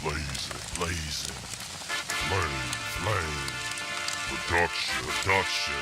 blazing, flame, production.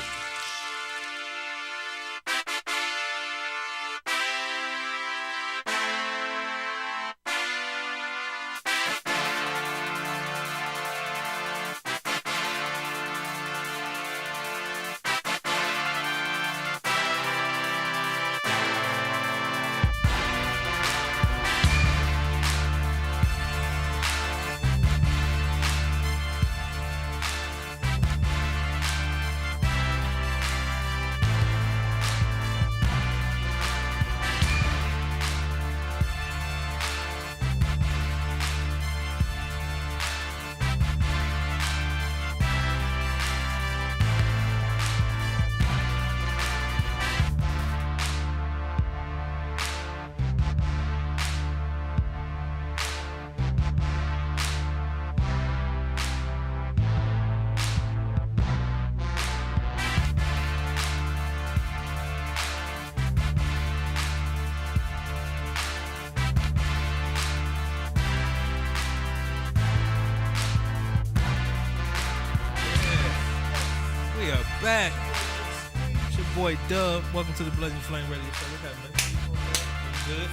Back. It's your boy Dub. Welcome to the Blazing Flame Radio Show. What's happening? Good?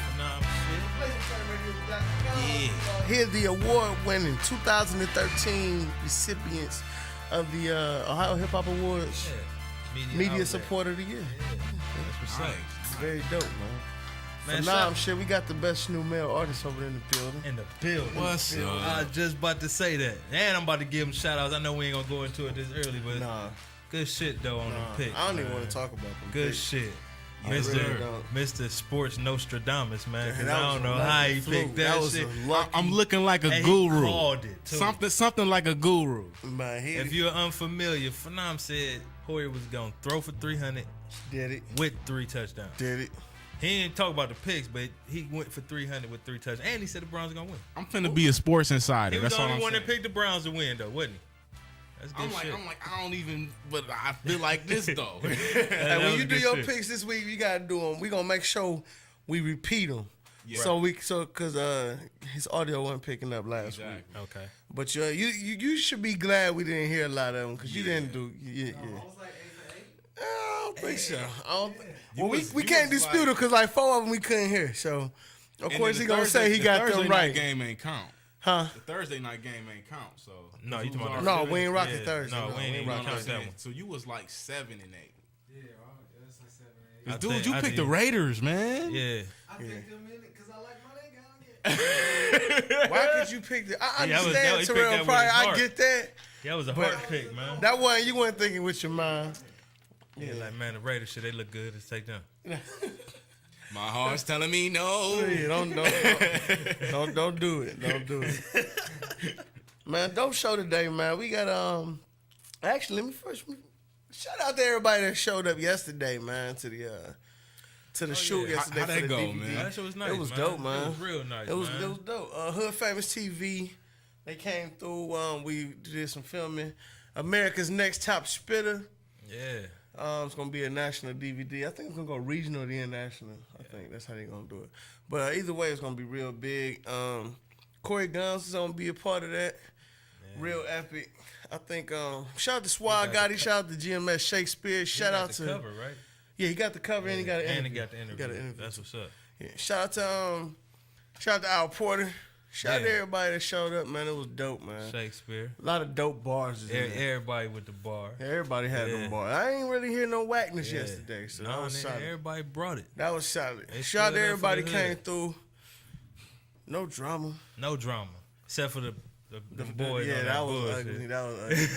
Yeah. Here's the award-winning 2013 recipients of the Ohio Hip Hop Awards. Yeah. Media Supporter of the Year. Yeah. That's what's up. Very dope, man. Shit, we got the best new male artist over in the building. What's up? I was just about to say that. And I'm about to give him shout-outs. I know we ain't going to go into it this early, but good shit, though, on the pick. I don't even want to talk about them. Good shit. Mr. Sports Nostradamus, man. Cause I don't know how he picked that shit. I'm looking like a guru. He called it too. Something like a guru. If you're unfamiliar, Phenom said Hoyer was gonna throw for 300. Did it with 3 touchdowns? Did it? He didn't talk about the picks, but he went for 300 with 3 touchdowns, and he said the Browns are gonna win. I'm finna be a sports insider. He was That's the all I'm only one saying. that picked the Browns to win, though, wasn't he? That's good shit. I'm like, I don't even, but I feel like this though. Hey, when you do your picks this week, you gotta do them. We gonna make sure we repeat them. Yeah. Cause his audio wasn't picking up last week. Okay. But you should be glad we didn't hear a lot of them because you didn't do. Yeah. I don't think so. Well, we can't dispute it because like 4 of them we couldn't hear. So of course he gonna say he got them right. The game ain't count. Huh? The Thursday night game ain't count. So no, you talking about no, we ain't rocking Thursday. No, we ain't rocking that one. So you was like 7 and 8. Yeah, that's like 7 and 8. Dude, you picked the Raiders, man. Yeah. I picked them in it because I like my nigga. Why could you pick that? I understand Terrell Pryor. I get that. That was a hard pick, man. That one you weren't thinking with your mind. Yeah, like man, the Raiders shit, they look good. Let's take them. My heart's telling me no. Yeah, don't do it. Don't do it. Man, dope show today, man. We got actually let me first shout out to everybody that showed up yesterday, man, to the shoot yesterday. How'd that go, DVD. man? That shit was nice. It was dope, man. It was real nice. It was dope. Hood Famous TV. They came through. We did some filming. America's Next Top Spitter. Yeah. It's gonna be a national DVD. I think it's gonna go regional then national. I think that's how they're gonna do it. But either way, it's gonna be real big. Corey Guns is gonna be a part of that. Yeah. Real epic. I think. Shout out to Swag Gotti. Shout out to GMS Shakespeare. Shout out to cover, right? Yeah, he got the cover and he got an interview. And he got the interview. That's what's up. Yeah. Shout out to Al Porter. Shout out to everybody that showed up, man. It was dope, man. Shakespeare. A lot of dope bars. Everybody with the bar. Yeah, everybody had them bars. I ain't really hear no whackness yesterday, so that was solid. Everybody brought it. That was solid. Shout out to everybody came through. No drama. No drama, except for the boys. Yeah, that was ugly. That was ugly.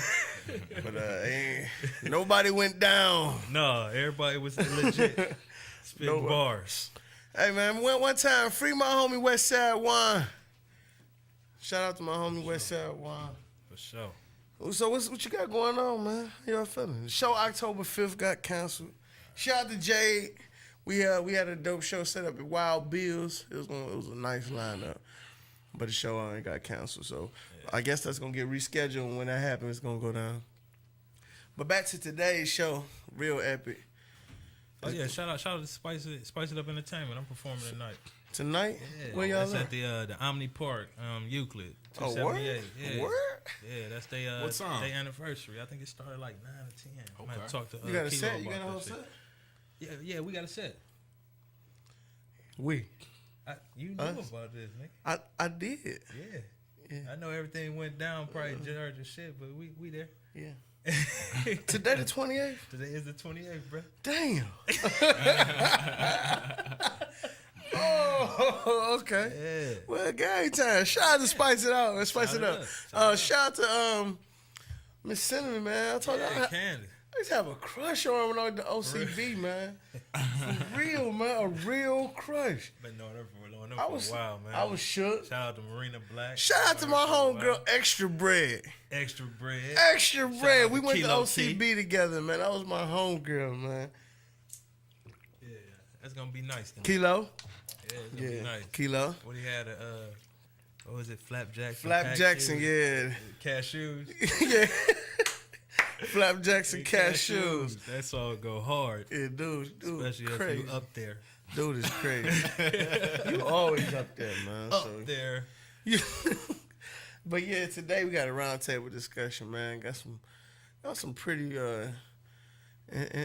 But nobody went down. No, everybody was legit spitting bars. Hey man, one time, free my homie Westside Wine. Shout out to my homie Westside Wine. For sure. So what you got going on, man? How y'all feeling? The show October 5th got canceled. Shout out to Jade. We had a dope show set up at Wild Bills. It was a nice lineup. But the show got canceled. So I guess that's gonna get rescheduled, and when that happens, it's gonna go down. But back to today's show, real epic. Oh yeah, shout out to Spice It Up Entertainment. I'm performing tonight. Tonight? Yeah, Where y'all that's at? at the Omni Park, Euclid. Oh, word? 278. Yeah. Word? Yeah, that's What time? their anniversary. I think it started like 9 or 10. I might Okay. talk to You got a Kilo set? You about got a whole that shit. set? Yeah, we got a set. You knew Us? about this, nigga. I did. Yeah. I know everything went down, probably George and shit, but we there. Yeah. Today the 28th? Today is the 28th, bro. Damn. Oh, okay. Yeah. Well, game time. Shout out to Spice It Out. Let's spice it up. Shout out to Miss Cinnamon, man. I told you Candy. I used to have a crush on her when I was the OCB, man. For real, man. A real crush. Been knowing her for a while, man. I was shook. Shout out to Marina Black. Shout out to my homegirl, Extra Bread. Extra Bread. Extra Shout Bread. out We to went to Kilo OCB T. together, man. That was my homegirl, man. Yeah, that's gonna be nice. Then. Kilo. Yeah, it's gonna be nice. Kilo. What he had what was it? Flap Jackson. Flap Jackson, yeah. Cashews. Yeah. Flap Jackson cashews. That song go hard. Yeah, dude, Especially crazy. if you up there. Dude is crazy. You always up there, man. Up there. But yeah, today we got a roundtable discussion, man. Got some pretty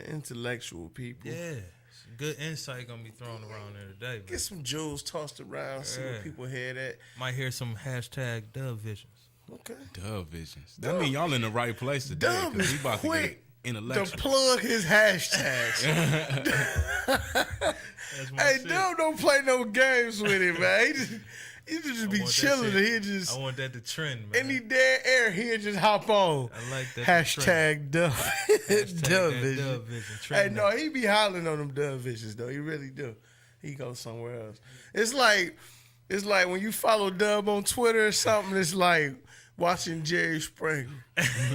intellectual people. Yeah. Some good insight gonna be thrown around there today. Get some jewels tossed around, see what people head at. Might hear some hashtag Dove Visions. Okay. Dove Visions. That mean y'all in the right place today. Dove Because is we about to get quick intellectual. to plug his hashtags. Hey, Dove don't play no games with it, man. He just be chilling. He just. I want that to trend, man. Any dead air, he'll just hop on. I like that. Hashtag Dove. Dove Vision. Dove Vision. Hey, no, he be hollering on them Dove Visions, though. He really do. He goes somewhere else. It's like when you follow Dub on Twitter or something, it's like watching Jerry Springer.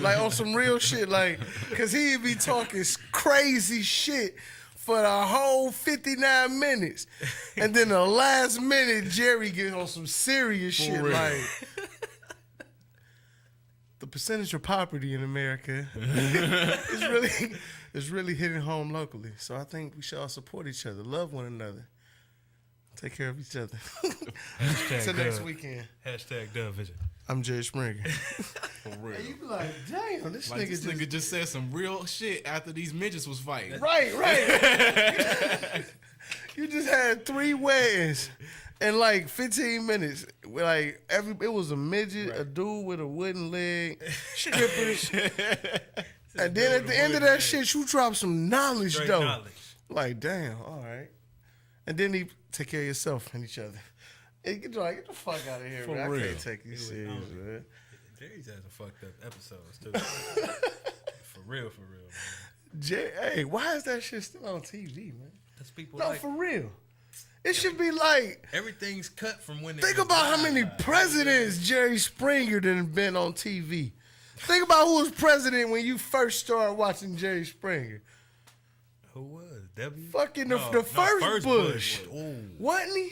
Like on some real shit, like, because he be talking crazy shit for the whole 59 minutes. And then the last minute, Jerry gets on some serious shit, real. like, the percentage of poverty in America is really hitting home locally. So I think we should all support each other, love one another, take care of each other. Till next weekend. Hashtag Dove Vision. I'm Jerry Springer. For real. You be like, damn, this Like this nigga nigga just said some real shit after these midgets was fighting. Right. You just had 3 weddings in like 15 minutes. Like it was a midget, a dude with a wooden leg, strippers. And then at the end of that shit, you drop some knowledge, Straight though. knowledge. Like, damn, all right. And then he take care of yourself and each other. Hey, get the fuck out of here, For man. real. I can't take you serious, man. Jerry's had some fucked up episodes too. For real, man. Hey, why is that shit still on TV, man? That's people No, like for real. It should be like, everything's cut from when. think about how many presidents Jerry Springer done been on TV. Think about who was president when you first started watching Jerry Springer. Who was W? Fucking the first Bush. Ooh. Wasn't he?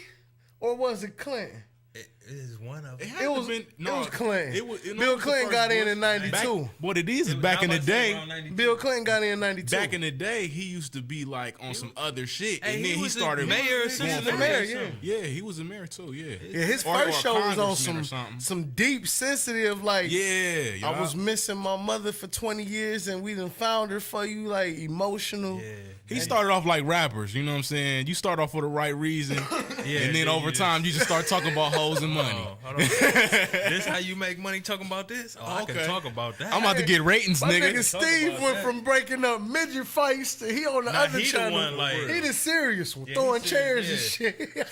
Or was it Clinton? It is one of them. It was Clinton. It Bill was Clinton the got first in Bush. 92. What it is back in the day. Bill Clinton got in 92. Back in the day, he used to be like on some other shit, Hey, and then he was started the mayor, going assistant for mayor, it. yeah. Yeah, he was a mayor too. Yeah, Yeah, his Or first show was on congressman or something. some deep, sensitive, like, Yeah, I was missing my mother for 20 years and we done found her for you, like, emotional. Yeah. He started off like rappers, you know what I'm saying? You start off for the right reason, and then over time you just start talking about hoes and money. Oh, hold on. This how you make money talking about this? Oh, I Okay. can talk about that. I'm about to get ratings, My nigga. nigga Steve about went that. from breaking up midget fights to he on the Nah, other he the channel. one, like- he the serious one, Yeah, throwing he chairs serious, and shit.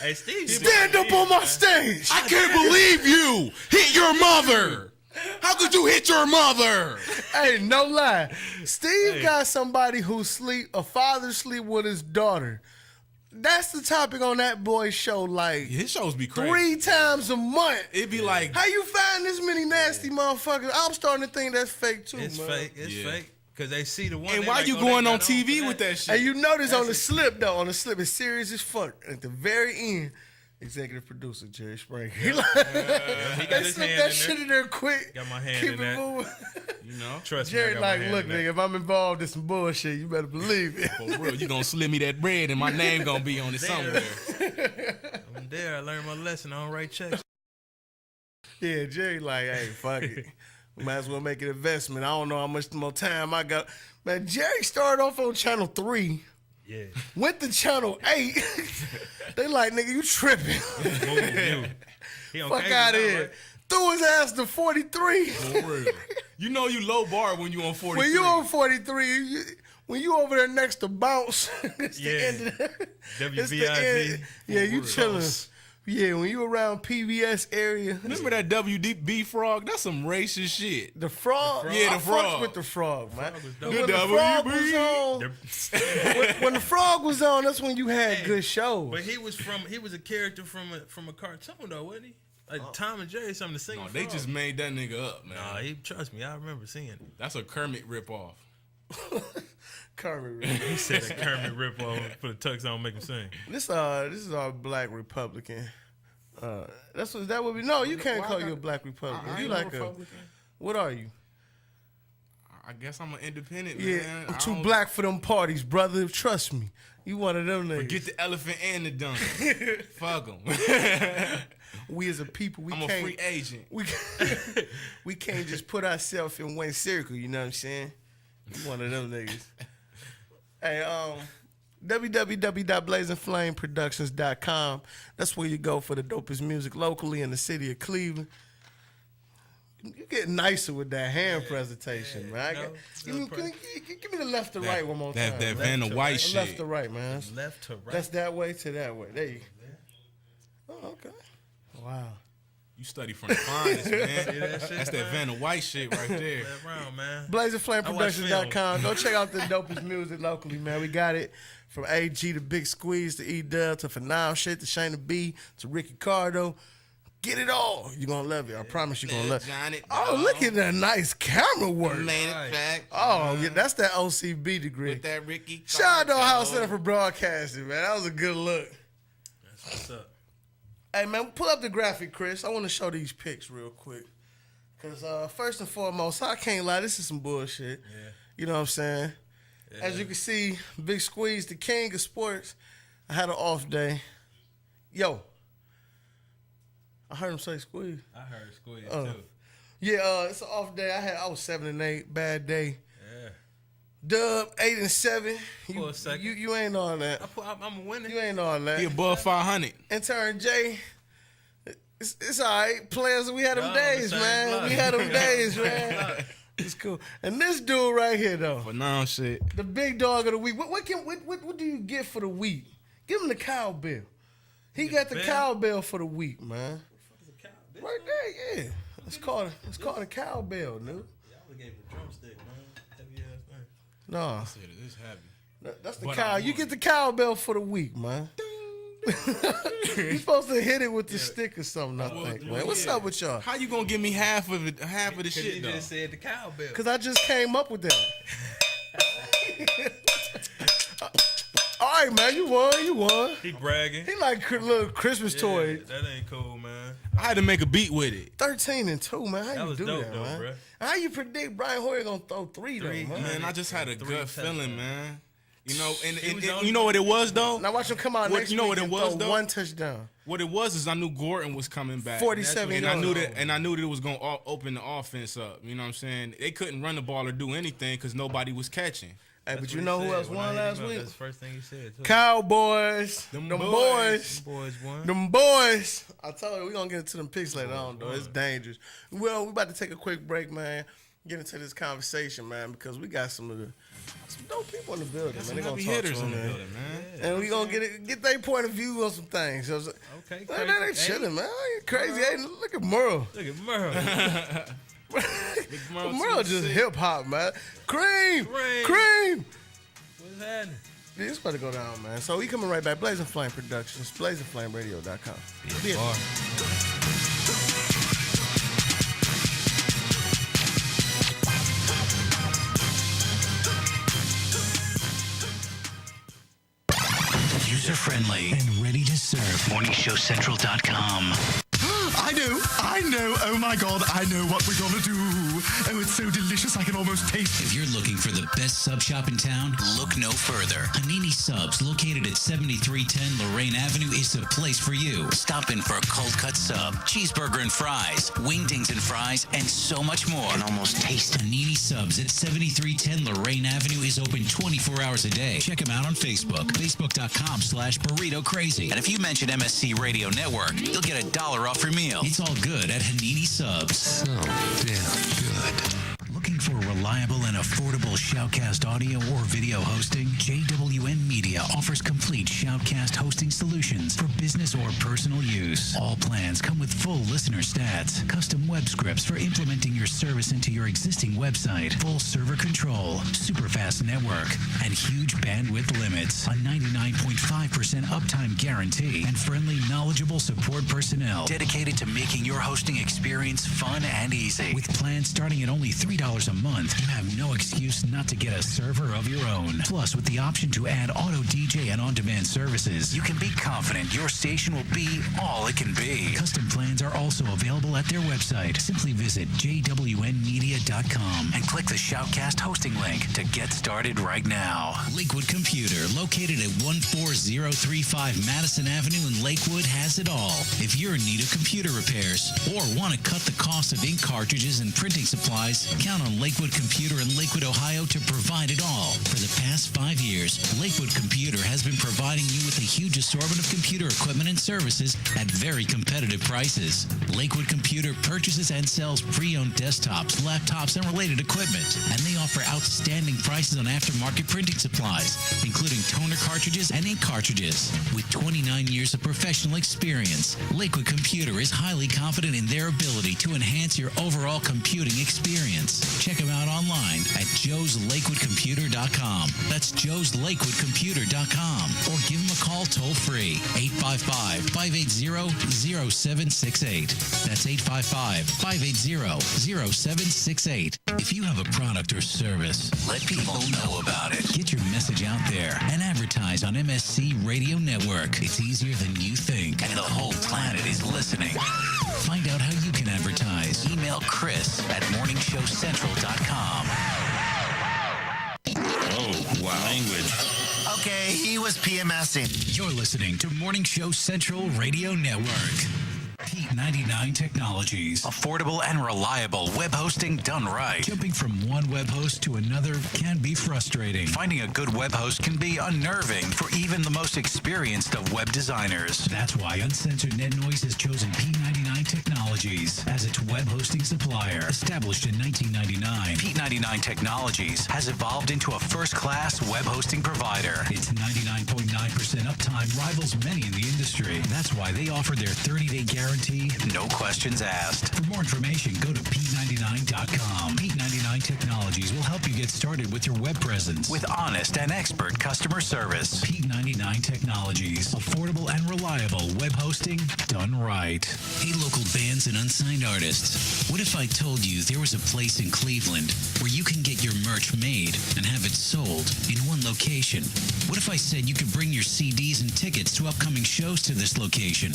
Hey, Steve. Stand up on my stage. I can't believe you hit your mother. How could you hit your mother? Hey, no lie. Steve got somebody who a father sleep with his daughter. That's the topic on that boy's show, like, His shows be crazy. 3 times a month. It'd be like, How you find this many nasty motherfuckers? I'm starting to think that's fake too, It's man. fake. It's Yeah. fake. Because they see the one. and they why like, you oh, going they on got TV for with that shit? And you notice on the slip, though, it's serious as fuck. At the very end, executive producer Jerry Springer. He like, He got they his slip hand that in shit there. in there quick. Got my hand Keep in it that. moving. You know, Trust me. Jerry I got my like, hand look, in that. nigga, if I'm involved in some bullshit, you better believe it. for real, you gonna slip me that bread and my name gonna be on it somewhere. there. I learned my lesson. I don't write checks. Yeah, Jerry like, hey, fuck it. We might as well make an investment. I don't know how much more time I got. Man, Jerry started off on Channel 3. Yeah. Went to Channel 8. They like, nigga, you tripping. Fuck out of here. Right? Threw his ass to 43. For real. You know you low bar when you on 43. When you on 43, when you over there next to Bounce, it's the end of WVIV. Yeah, you chilling. Yeah, when you around PBS area. Remember that WDB frog? That's some racist shit. The frog? Yeah, the frog. I fucked with the frog, man. When the frog was on, when the frog was on, that's when you had good shows. But he was a character from a cartoon though, wasn't he? Like Tom and Jerry, something to sing. No, they just made that nigga up, man. Nah, trust me, I remember seeing it. That's a Kermit ripoff. Kermit. He said a Kermit ripoff. Put a tux on, make him sing. This is our black Republican. That's what that would be. No, you can't call you a black Republican. You like a Republican. What are you? I guess I'm an independent. Yeah, man. I'm too black for them parties, brother. Trust me. You one of them niggas. Forget the elephant and the donkey. Fuck them. We as a people, I'm a free agent. We can't just put ourselves in one circle. You know what I'm saying? You one of them niggas. Hey, www.blazingflameproductions.com. That's where you go for the dopest music locally in the city of Cleveland. You get nicer with that hand presentation, man. Give me the left to right one more time. That Vanna White shit. Left to right, man. Left to right. That's that way to that way. There you go. Oh, okay. Wow. You study from the finest, man. That's that Vanna White shit right there. Around, man. BlazingFlameProductions.com. Go check out the dopest music locally, man. We got it from AG to Big Squeeze to E-Dub to Phenomenal Shit to Shayna B to Ricky Cardo. Get it all. You're going to love it. I promise you're going to love it. Oh, look at that nice camera work. Oh, yeah, that's that OCB degree. With that Ricky Cardo. Shout out to Ohio Center for Broadcasting, man. That was a good look. That's what's up. Hey, man, pull up the graphic, Chris. I want to show these pics real quick. Because first and foremost, I can't lie, this is some bullshit. Yeah. You know what I'm saying? Yeah. As you can see, Big Squeeze, the king of sports. I had an off day. Yo. I heard him say Squeeze. I heard Squeeze, too. Yeah, it's an off day. I was 7-8, bad day. Yeah. Dub, 8-7. For a second. You ain't on that. I'm a winner. You ain't on that. He above 500. Intern Jay, it's all right. Players, we had them days, man. Block. We had them days, man. It's cool. And this dude right here, though. Phenomenal shit. The big dog of the week. What do you get for the week? Give him the cowbell. He got the cowbell for the week, man. Right there, yeah. It's called a cowbell, dude. Y'all would gave a drumstick, man. Heavy ass thing. No. I said it is heavy. That's the cow. You get the cowbell for the week, man. You're supposed to hit it with the stick or something, I think, man. What's up with y'all? How you gonna give me half of the shit, you though? Just said the cowbell. Because I just came up with that. All right, man, you won. He bragging. He like little Christmas toy. That ain't cool, man. I had to make a beat with it. 13-2, man. How you do dope, that, though, man? Bro. How you predict Brian Hoyer gonna throw three, though, man? Man, I just had a gut feeling, man. You know, and you know what it was, though? Now watch him come out next week what it was, throw though? one touchdown. What it was is I knew Gordon was coming back. 47 and I knew that it was going to open the offense up. You know what I'm saying? They couldn't run the ball or do anything because nobody was catching. Hey, but you know who else won last week? That's the first thing he said. Too. Cowboys. Them boys. Them boys won. Them boys. I told you, we're going to get into them picks later on, though. It's dangerous. Well, we're about to take a quick break, man. Get into this conversation, man, because we got some dope people in the building, man. They're going to talk hitters to in them, the man. building, man. And we're going to get their point of view on some things. So, Okay, man, that ain't chilling, man. Ain't crazy. Hey, look at Merle. Look at Merle. Merle just hip-hop, man. Cream. What's happening? Yeah, it's about to go down, man. So we coming right back. Blazing Flame Productions, blazingflameradio.com. Yeah. User-friendly and ready to serve. MorningshowCentral.com. I know. Oh my God, I know what we're gonna do. Oh, it's so delicious I can almost taste it. If you're looking for the best sub shop in town, look no further. Hanini Subs, located at 7310 Lorraine Avenue, is the place for you. Stop in for a cold cut sub, cheeseburger and fries, wingdings and fries, and so much more. And almost taste Hanini Subs at 7310 Lorraine Avenue is open 24 hours a day. Check them out on Facebook, facebook.com/burrito crazy. And if you mention MSC Radio Network, you'll get $1 off your meal. It's all good at Hanini Subs. So damn good. Looking for reliable and affordable Shoutcast audio or video hosting? JWN Media offers complete Shoutcast hosting solutions for business or personal use. All plans come with full listener stats, custom web scripts for implementing your service into your existing website, full server control, super fast network, and huge bandwidth limits, a 99.5% uptime guarantee, and friendly, knowledgeable support personnel dedicated to making your hosting experience fun and easy. With plans starting at only $3 a month, you have no excuse not to get a server of your own. Plus, with the option to add auto DJ and on-demand services, you can be confident your station will be all it can be. Custom plans are also available at their website. Simply visit jwnmedia.com and click the Shoutcast hosting link to get started right now. Lakewood Computer, located at 14035 Madison Avenue in Lakewood, has it all. If you're in need of computer repairs or want to cut the cost of ink cartridges and printing supplies, count on Lakewood Computer in Lakewood, Ohio to provide it all. For the past 5 years, Lakewood Computer has been providing you with a huge assortment of computer equipment and services at very competitive prices. Lakewood Computer purchases and sells pre-owned desktops, laptops, and related equipment. And they offer outstanding prices on aftermarket printing supplies, including toner cartridges and ink cartridges. With 29 years of professional experience, Lakewood Computer is highly confident in their ability to enhance your overall computing experience. Check them out online at joeslakewoodcomputer.com. That's joeslakewoodcomputer.com. Or give them a call toll-free, 855-580-0768. That's 855-580-0768. If you have a product or service, let people know about it. Get your message out there and advertise on MSC Radio Network. It's easier than you think, and the whole planet is listening. Find out how you can advertise. Email Chris at morningshowcentral.com. Oh, wow. Language. Okay, he was PMSing. You're listening to Morning Show Central Radio Network. Pete 99 Technologies. Affordable and reliable web hosting done right. Jumping from one web host to another can be frustrating. Finding a good web host can be unnerving for even the most experienced of web designers. That's why Uncensored Net Noise has chosen P99 Technologies as its web hosting supplier. Established in 1999, P99 Technologies has evolved into a first-class web hosting provider. Its 99.9% uptime rivals many in the industry. That's why they offer their 30-day guarantee, no questions asked. For more information, go to P99.com. P99 Technologies will help you get started with your web presence with honest and expert customer service. P99 Technologies. Affordable and reliable web hosting done right. Hey, local bands and unsigned artists. What if I told you there was a place in Cleveland where you can get your merch made and have it sold in one location? What if I said you could bring your CDs and tickets to upcoming shows to this location?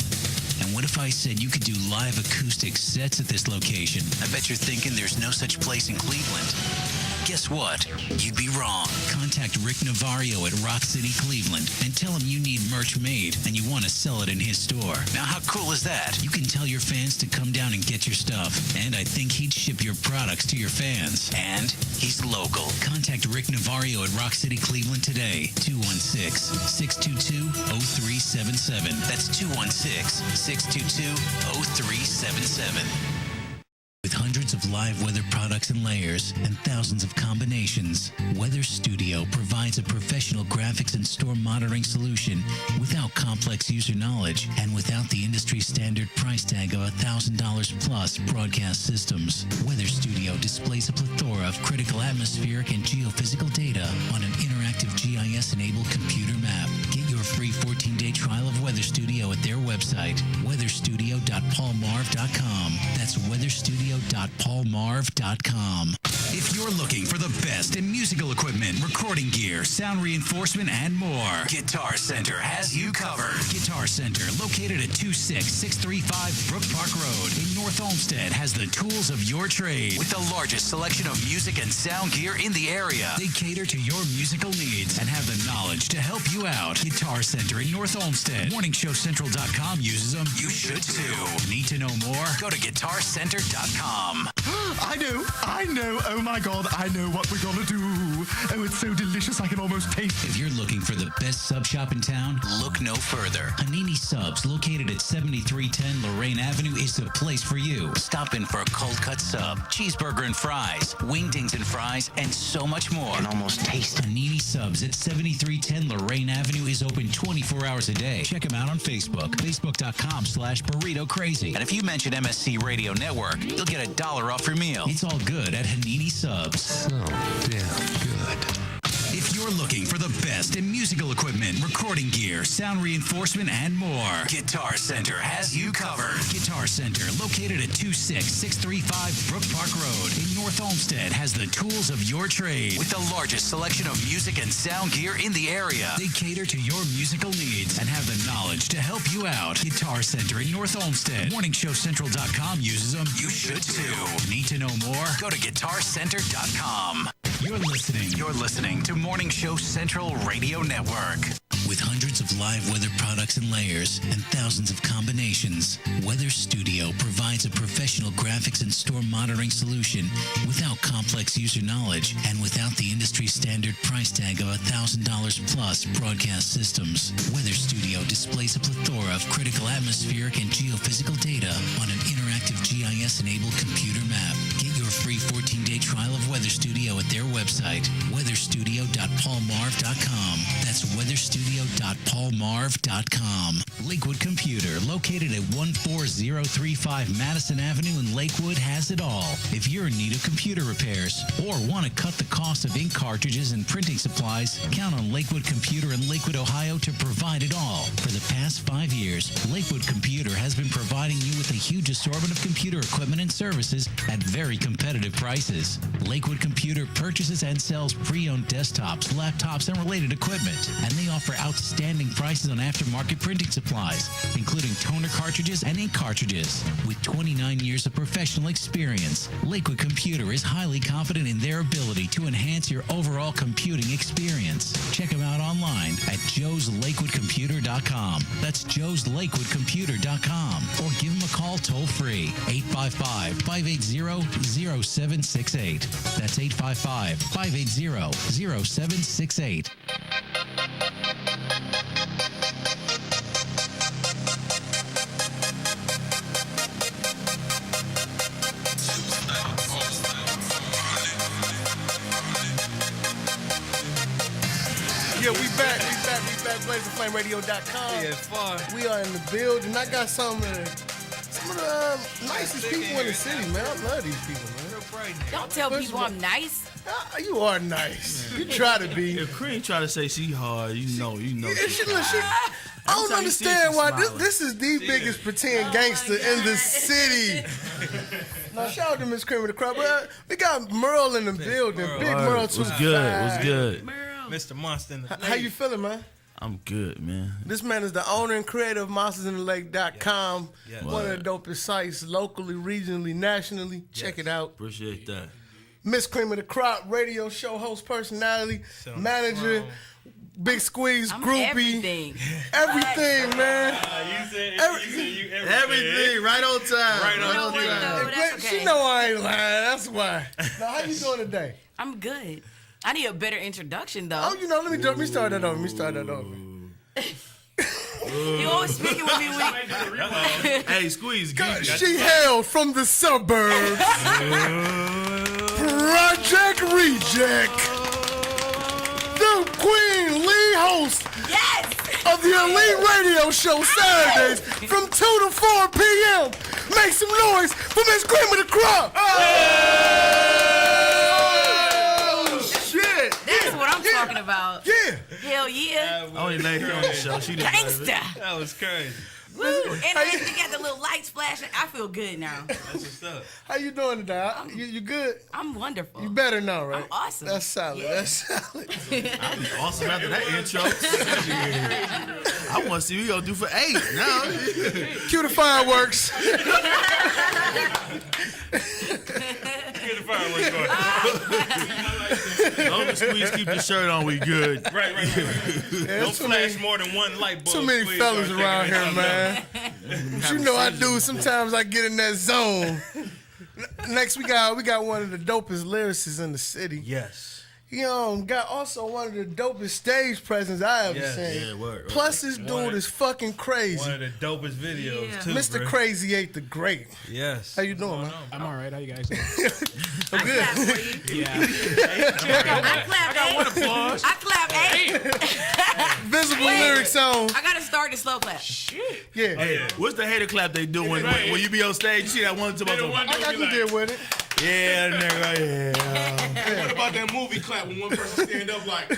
And what if I said you could do live acoustic sets at this location? I bet you're thinking there's no such place in Cleveland. Guess what? You'd be wrong. Contact Rick Navario at Rock City, Cleveland, and tell him you need merch made and you want to sell it in his store. Now, how cool is that? You can tell your fans to come down and get your stuff, and I think he'd ship your products to your fans. And he's local. Contact Rick Navario at Rock City, Cleveland today. 216-622-0377. That's 216-622-0377. With hundreds of live weather products and layers and thousands of combinations, Weather Studio provides a professional graphics and storm monitoring solution without complex user knowledge and without the industry standard price tag of $1,000 plus broadcast systems. Weather Studio displays a plethora of critical atmospheric and geophysical data on an interactive GIS-enabled computer map. Get your free 14-day trial of Weather Studio at their website, weatherstudio.paulmarv.com. That's weatherstudio.paulmarv.com. If you're looking for the best in musical equipment, recording gear, sound reinforcement, and more, Guitar Center has you covered. Guitar Center, located at 26635 Brook Park Road in North Olmsted, has the tools of your trade with the largest selection of music and sound gear in the area. They cater to your musical needs and have the knowledge to help you out. Guitar Center in North Olmsted. MorningShowCentral.com uses them. You should too. Need to know more? Go to GuitarCenter.com. I know. Oh my God, I know what we're gonna do. Oh, it's so delicious, I can almost taste it. If you're looking for the best sub shop in town, look no further. Hanini Subs, located at 7310 Lorraine Avenue, is the place for you. Stop in for a cold cut sub, cheeseburger and fries, wingdings and fries, and so much more. And almost taste Hanini Subs at 7310 Lorraine Avenue is open 24 hours a day. Check them out on Facebook, facebook.com/burrito crazy. And if you mention MSC Radio Network, you'll get $1 off your meal. It's all good at Hanini Subs. So damn good. If you're looking for the best in musical equipment, recording gear, sound reinforcement, and more, Guitar Center has you covered. Guitar Center, located at 26635 Brook Park Road in North Olmsted, has the tools of your trade with the largest selection of music and sound gear in the area. They cater to your musical needs and have the knowledge to help you out. Guitar Center in North Olmsted. MorningShowCentral.com uses them. You should too. Need to know more? Go to GuitarCenter.com. You're listening to Morning Show Central Radio Network. With hundreds of live weather products and layers and thousands of combinations, Weather Studio provides a professional graphics and store monitoring solution without complex user knowledge and without the industry standard price tag of $1,000 plus broadcast systems. Weather Studio displays a plethora of critical atmospheric and geophysical data on an interactive GIS-enabled computer map. Get your free 14-day trial of Weather Studio at their website, weatherstudio.paulmarv.com. That's weatherstudio.paulmarv.com. Lakewood Computer, located at 14035 Madison Avenue in Lakewood, has it all. If you're in need of computer repairs or want to cut the cost of ink cartridges and printing supplies, count on Lakewood Computer in Lakewood, Ohio to provide it all. For the past 5 years, Lakewood Computer has been providing you with a huge assortment of computer equipment and services at very competitive prices. Lakewood Computer purchases and sells pre-owned desktops, laptops, and related equipment, and they offer outstanding prices on aftermarket printing supplies, including toner cartridges and ink cartridges. With 29 years of professional experience, Lakewood Computer is highly confident in their ability to enhance your overall computing experience. Check them out online at joeslakewoodcomputer.com. That's joeslakewoodcomputer.com. Or give them a call toll-free, 855-580-0768. That's 855-580-0768. Yeah, we back. BlazingFlameRadio.com. Yeah, far. We are in the building. I got some of the nicest people in the city, man. I love these people, man. Don't tell people I'm nice. You are nice. You try to be. If Cream try to say she hard, you know. I don't understand why this is the biggest pretend gangster in the city. Now, shout out to Miss Cream of the Crop. We got Merle in the building. Big Merle, too. What's good? Mr. Monster in the How you feeling, man? I'm good, man. This man is the owner and creator of monstersinthelake.com. Yes. One of the dopest sites locally, regionally, nationally. Yes. Check it out. Appreciate that. Miss Cream of the Crop, radio show host, personality, manager, Big Squeeze, I'm groupie. everything. Everything, man. Everything, right on time. Right on time. That's okay. She know I ain't lying. That's why. Now, how you doing today? I'm good. I need a better introduction, though. Oh, let me start that over. You always speaking with me when Hey, Squeeze, She hailed from the suburbs. Project Reject. The Queen Lee host of the Elite Radio Show Saturdays from 2 to 4 p.m. Make some noise for Miss Cream of the Crop. That's what I'm talking about. Yeah. Hell yeah. Only lady on the show. She didn't Gangsta. That was crazy. Woo! And you got the little lights flashing. I feel good now. That's what's up. How you doing today? You good? I'm wonderful. You better know, right? I'm awesome. That's solid. Yeah. That's solid. Awesome after that intro. I want to see what you gonna do for 8 now. Cue the fireworks. Long as Squeeze keep the shirt on, we good. Right. Yeah, Don't flash more than one light bulb. too many Squeeze, fellas start around thinking here, it's man. But you know I do. Sometimes I get in that zone. Next, we got one of the dopest lyricists in the city. Yes. Got also one of the dopest stage presence I ever Yes. seen. Yeah, word. Plus, this dude is fucking crazy. One of the dopest videos, Yeah. too, Mr. bro. Crazy 8 the Great. Yes. How you doing, man? I'm all right. How you guys doing? I'm good. Yeah. I clap 8. I clap 8. Visible Wait. lyrics on. I gotta start the slow clap. Yeah. Hey, what's the hater clap they do when you be on stage? You see that one about I can deal with it. yeah, nigga, yeah. What about that movie clap when one person stand up like, yeah.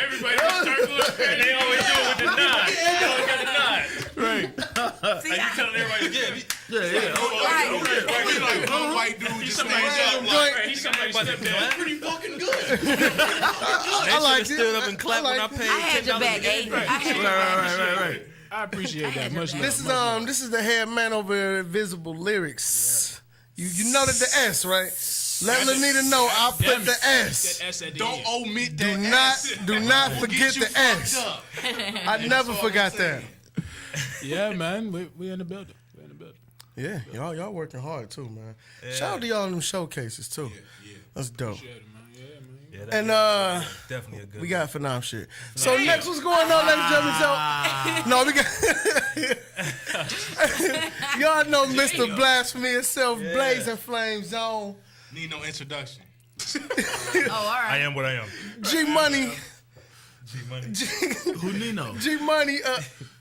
Everybody just circle up and They always do it with the nod. They always got the nod. Right. See, Like you telling everybody, Yeah. right. like one white dude just stands up like, He's somebody stepped down. pretty fucking good. I like it. stood up and clapped when I paid I had your back, $10 A. I had your back. Right. I appreciate that. Much love. This is the head man over at Visible Lyrics. You know that the S, right? Let Lanita know I put the S. That S at the Don't end. omit that. Do not We'll forget get you the S. fucked up. I never forgot that. Yeah, man. We in the building. Yeah, y'all working hard too, man. Shout out to y'all in them showcases too. That's dope. Yeah, And definitely a good we got Phenom shit. So next, what's going on, ladies and gentlemen? No, we got y'all know Mr. Blasphemy himself, Blazing Flame Zone. Need no introduction. Oh, all I right. am what I am. G Money. Who Nino? G Money.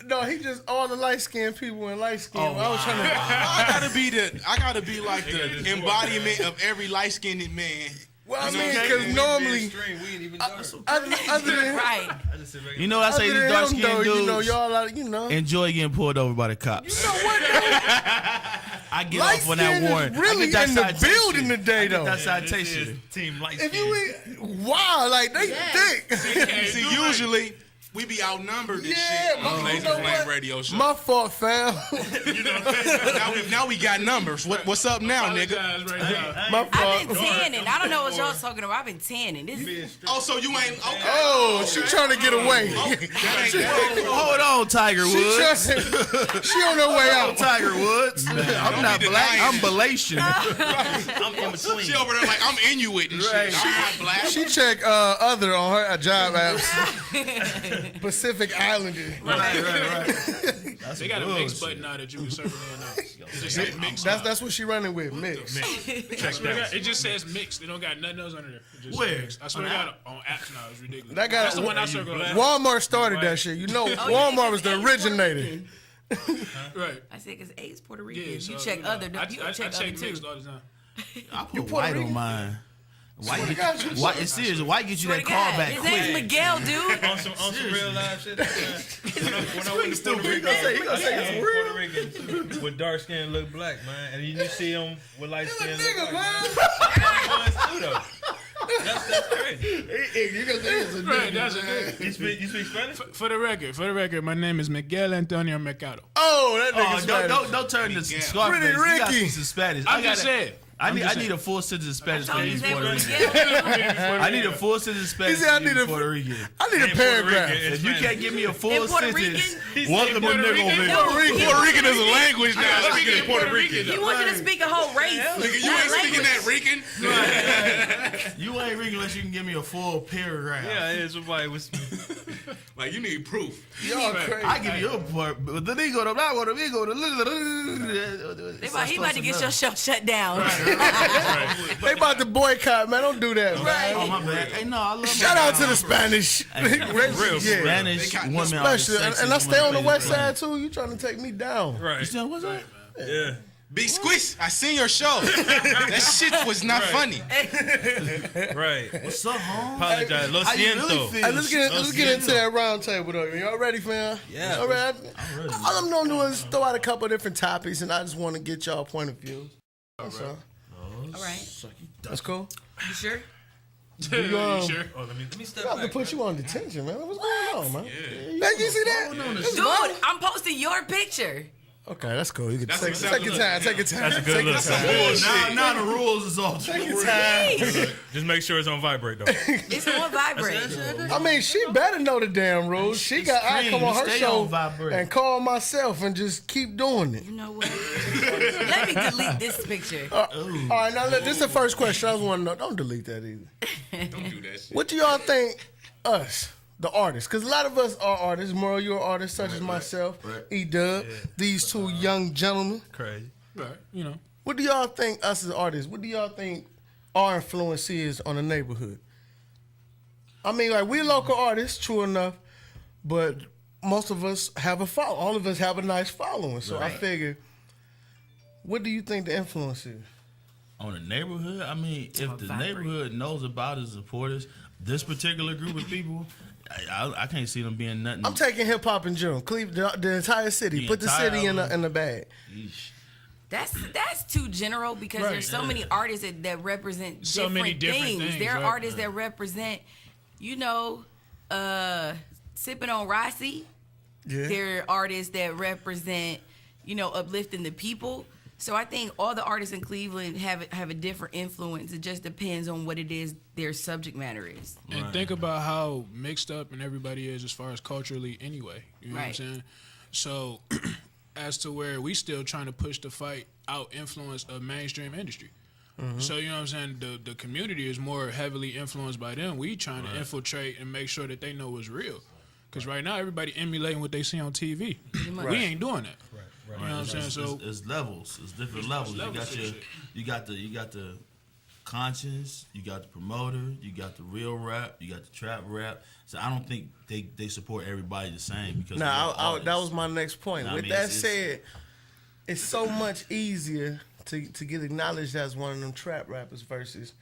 No, he just all the light skinned people in light skin. I was trying to. I gotta be like the embodiment of every light skinned man. Well, I mean, because normally, other than Right. You know, I say other these than dark him, though, skinned dudes y'all are, enjoy getting pulled over by the cops. You know what? Though? I get Light off on that skin warrant. is really I get that in the citation. building today, though. That citation. Team light If skin. you wow, like they thick. See, usually we be outnumbered this Yeah, shit but on you Laser know Flame what? radio show. My fault, fam. now we got numbers. What's up now, nigga? My I've fault. been tanning. I don't know what y'all talking about. I've been tanning. This Oh, so you ain't okay? Oh, she trying to get away. Hold on, Tiger She Woods. on her way out. Tiger Woods. I'm not be black. denying I'm it. Belation. I'm in between. She over there like I'm Inuit and shit. I'm not black. She checked other on her job apps. Pacific Islander. They got a mix button now that you can circle in now. It just says mix. That's what she running with. Mix. It just says mix. They don't got nothing else under there. It just Where? mix. I swear to God, on apps now, it's ridiculous. That got That's the one I circle on. Walmart started that shit. You know, Walmart was the originator. Right. I said because A's Puerto Rican. Yeah, so, you check other. I You check check other mix too. all the time. I put white on mine. White, it's serious. White get you Swear that to God. call back His quick. name's Miguel, dude. On some real life shit. When I went to Puerto Rico, Puerto Ricans with dark skin look black, man, and you see them with light skin look black. Man. That's crazy. Right, that's it. You speak Spanish? For the record, my name is Miguel Antonio Mercado. Oh, that nigga's Don't turn the Scarface. Pretty You got Ricky. some Spanish. I'm just saying. I need a full sentence of Spanish for Told these his name Puerto was Ricans. Miguel. I need a full sentence of Spanish He said I for need these a- Puerto Ricans. I need a paragraph. If you can't give me a full In Puerto sentence, Rican? welcome to Puerto nigga Rican? over No, here. Puerto Rican is a language now. Speaking in Puerto Rican. He wants you to speak a whole race. Nigga, you not ain't speaking language. that Rican. You ain't Rican unless you can give me a full paragraph. Yeah, somebody was. Like you need proof. Y'all crazy. I give you a part, but the nigga the black one, the nigga He about to get your show shut down. They about to boycott, man. Don't do that, man. Oh my bad. Hey, no, I love Shout out to the Spanish. real Yeah. Spanish women. are the Especially, and I sexiest stay on the women west in the side too. You trying to take me down? Right. planet. What's that? Yeah. Big Squish, I seen your show. That shit was not funny. Right. What's up, home? Apologize. Lo How you siento. really feel? Hey, let's get into that round table though. Y'all ready, fam? Yeah. All right. I'm ready. All I'm gonna do is throw out a couple of different topics, and I just want to get y'all point of view. That's all. All right. That's cool. You sure? You sure? Oh, let me step I have to back. put you on detention, man. What's going on, man? Yeah. You see that? Dude, I'm posting your picture. Okay, that's cool. You can That's take acceptable. your time. Take your time. That's a good look. Now the rules is off. Take your time. Just make sure it's on vibrate though. It's on vibrate. I mean, she better know the damn rules. She got. I come on her Stay show on vibrate. and call myself and just keep doing it. You know what? Let me delete this picture. All right, now look, this is the first question. I just want to know. Don't delete that either. Don't do that shit. What do y'all think us, the artists? Because a lot of us are artists. Merle, you're an artist, such as myself. E-Dub, these two young gentlemen. Crazy. Right. You know. What do y'all think us as artists? What do y'all think our influence is on the neighborhood? I mean, like, we're local artists, true enough, but most of us have a follow. All of us have a nice following. So I figure, what do you think the influence is? On the neighborhood, I mean, if the neighborhood knows about its supporters, this particular group of people, I can't see them being nothing. I'm taking hip hop in general. Cleveland, the entire city. Put the city in the bag. Yeesh. That's too general because there's so many artists that represent So many different things, There are right. artists that represent, sipping on Rossi. Yeah. There are artists that represent, uplifting the people. So I think all the artists in Cleveland have a different influence. It just depends on what it is their subject matter is. And think about how mixed up and everybody is as far as culturally anyway. You know what I'm Right. saying? So as to where we still trying to push the fight out influence of mainstream industry. So, you know what I'm saying? The community is more heavily influenced by them. We trying to infiltrate and make sure that they know what's real. Because right now, everybody emulating what they see on TV. We ain't doing that. You know what I'm saying? So It's levels. It's different levels. You got the conscience. You got the promoter. You got the real rap. You got the trap rap. So I don't think they support everybody the same because That was my next point. Nah, I With mean, that said, it's so much easier to get acknowledged as one of them trap rappers versus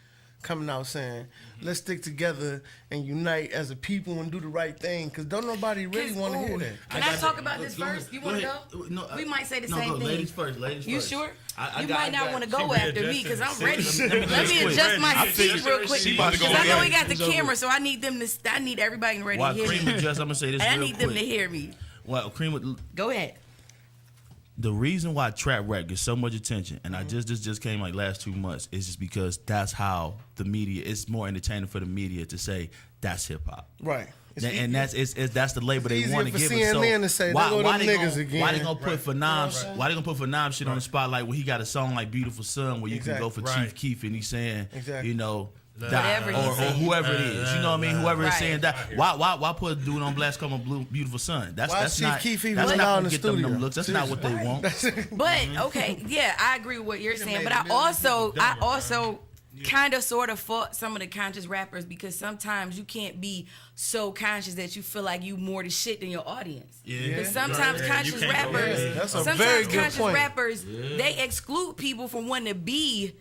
coming out saying, let's stick together and unite as a people and do the right thing, because don't nobody really want to hear that. Can I talk about this first? You want to go? No, We might say the same thing. Ladies first. You sure? I You got- might not want to go She after me because I'm ready. Let me Let me adjust my seat real quick She about to because go I know we again. got the camera, so I need them to. I need everybody ready While to hear Cream me. adjusts, I'm gonna say this And I real need them to quick. hear me. While Cream, Go ahead. the reason why trap rap gets so much attention, and this just came like last 2 months, is just because that's how the media. It's more entertaining for the media to say that's hip hop. Right. That's the label they easier want to for give it. CNN So to say, why "There go them they niggas gonna, again." Why they gonna put Phnom? Why they gonna put Phnom shit on the spotlight when he got a song like "Beautiful Son" where you can go for Chief Keef and he's saying, Exactly. Whatever or he's saying. whoever it is, you know what I mean? Whoever is Right. saying that, why put a dude on blast come on Beautiful Son? Why That's Chief not Keef even that's allowed not in gonna the get them studio? looks. That's not what they want. But okay, yeah, I agree with what you're saying. But I also kind of sort of fought some of the conscious rappers because sometimes you can't be so conscious that you feel like you more the shit than your audience. Because sometimes conscious rappers, That's a very good point. they exclude people from wanting to be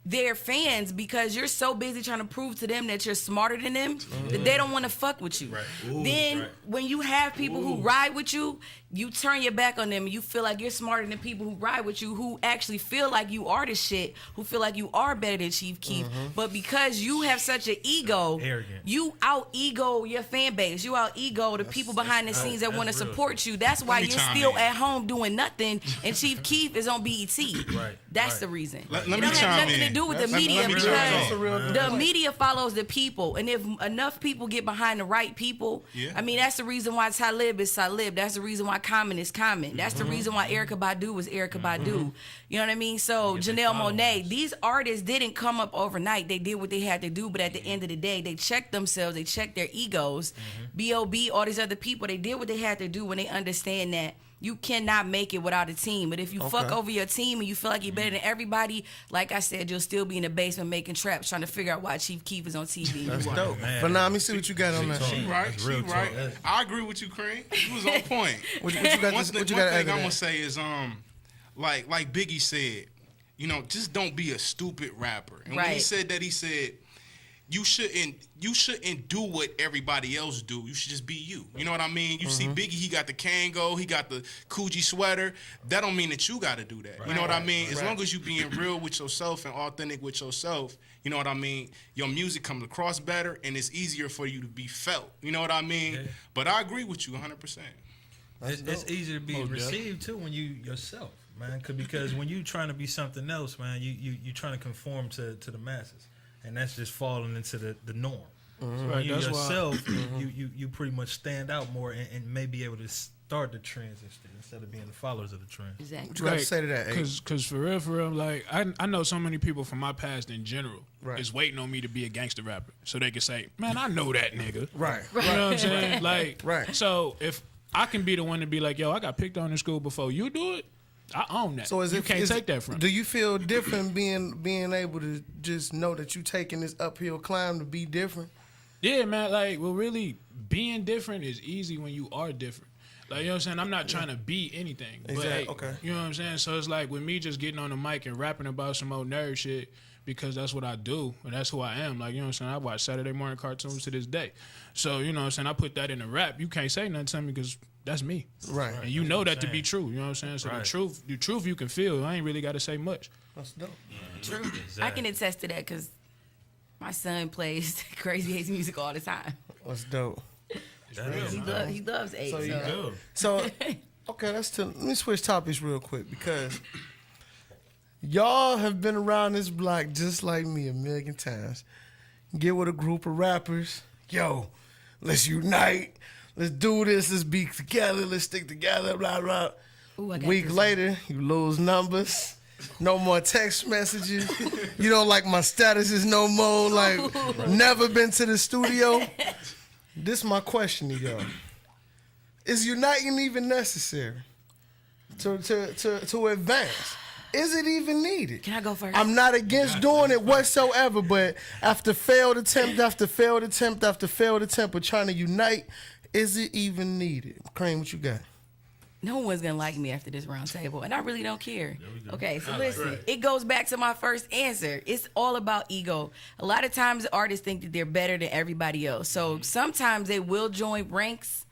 their fans because you're so busy trying to prove to them that you're smarter than them that they don't want to fuck with you. Then when you have people who ride with you, you turn your back on them and you feel like you're smarter than people who ride with you, who actually feel like you are the shit, who feel like you are better than Chief Keef. But because you have such an ego, Arrogant. you out-ego your fan base. You out-ego the people behind the scenes that want to support you. That's why you're still at home doing nothing and Chief Keef is on BET. That's the reason. Let It me don't have chime nothing in. to do with the Let me media chime because in. the media follows the people. And if enough people get behind the right people, I mean, that's the reason why Talib is Talib. That's the reason why Common is Common. That's the reason why Erykah Badu was Erykah Badu. You know what I mean? So Janelle Monáe, these artists didn't come up overnight. They did what they had to do, but at the end of the day, they checked themselves. They checked their egos. B.O.B., all these other people, they did what they had to do when they understand that you cannot make it without a team. But if you fuck over your team and you feel like you're better than everybody, like I said, you'll still be in the basement making traps trying to figure out why Chief Keef is on TV. That's dope. But now let me see what you got on that. She right. I agree with you, Cream. You was on point. What you got? One What thing you got to add I'm to gonna that? say is like Biggie said, you know, just don't be a stupid rapper. And when he said that, he said, you shouldn't do what everybody else do. You should just be you. You know what I mean? You see Biggie, he got the Kango, he got the Coogee sweater. That don't mean that you got to do that. You know what I mean? As long as you being real with yourself and authentic with yourself, you know what I mean? Your music comes across better and it's easier for you to be felt. You know what I mean? Yeah. But I agree with you 100%. It's easy to be received too when you yourself, man. Because when you trying to be something else, man, you trying to conform to the masses. And that's just falling into the norm. So when you yourself, you pretty much stand out more and may be able to start the trends instead of being the followers of the trend. Exactly. What you got to say to that? Because for real, like I know so many people from my past in general is waiting on me to be a gangster rapper so they can say, man, I know that nigga. Right. You know what I'm saying? Like, so if I can be the one to be like, yo, I got picked on in school before you do it, I own that. So you can't take that from me. Do you feel different being able to just know that you taking this uphill climb to be different? Yeah, man. Like, well, really, being different is easy when you are different. Like, you know what I'm saying? I'm not trying to be anything. Exactly. But, okay. You know what I'm saying? So it's like with me just getting on the mic and rapping about some old nerd shit because that's what I do and that's who I am. Like, you know what I'm saying? I watch Saturday morning cartoons to this day. So, you know what I'm saying? I put that in a rap. You can't say nothing to me because that's me. Right. And you know that to be true. You know what I'm saying? So the truth you can feel. I ain't really got to say much. That's dope. True. Exactly. I can attest to that because my son plays Crazy 8's music all the time. That's dope. He loves 8. So okay, let me switch topics real quick because y'all have been around this block just like me a million times. Get with a group of rappers. Yo, let's unite. Let's do this. Let's be together. Let's stick together. Blah blah. Ooh, week later, you lose numbers. No more text messages. You don't like my statuses no more. Like, never been to the studio. This is my question to y'all. Is uniting even necessary to advance? Is it even needed? Can I go first? I'm not against doing it whatsoever, but after failed attempt after failed attempt after failed attempt of trying to unite, is it even needed? Crane, what you got? No one's gonna like me after this round table, and I really don't care. Okay, so listen, it goes back to my first answer. It's all about ego. A lot of times artists think that they're better than everybody else. So sometimes they will join ranks,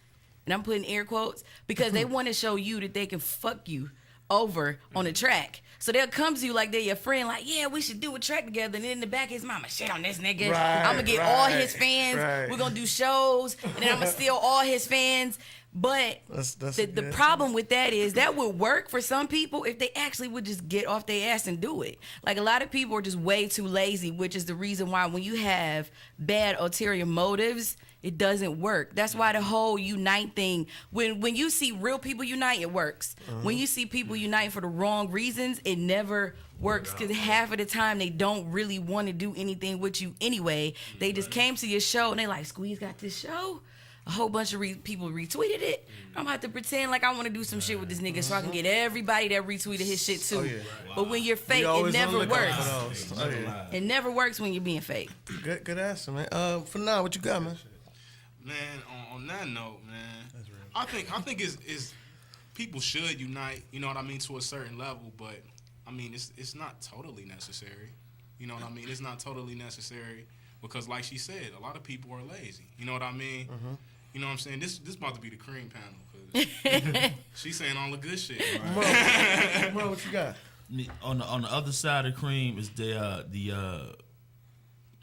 and I'm putting air quotes, because they want to show you that they can fuck you over on the track. So they'll come to you like they're your friend, like, yeah, we should do a track together. And then in the back of his mama, shit on this nigga. I'm going to get all his fans. We're going to do shows. And then I'm going to steal all his fans. But the problem with that is that would work for some people if they actually would just get off their ass and do it. Like, a lot of people are just way too lazy, which is the reason why when you have bad ulterior motives, it doesn't work. That's why the whole unite thing, when you see real people unite, it works. When you see people unite for the wrong reasons, it never works, because half of the time they don't really want to do anything with you anyway. They just came to your show and they like, Squeeze got this show? A whole bunch of people retweeted it. I'm gonna have to pretend like I want to do some shit with this nigga so I can get everybody that retweeted his shit too. But when you're fake, it never works. It never works when you're being fake. Good answer, man. For now, what you got, man? Man, on that note, man, I think it's people should unite. You know what I mean, to a certain level, but I mean it's not totally necessary. You know what I mean? It's not totally necessary because, like she said, a lot of people are lazy. You know what I mean? You know what I'm saying? This about to be the cream panel because she's saying all the good shit. Right? Bro, what you got? On the other side of cream is the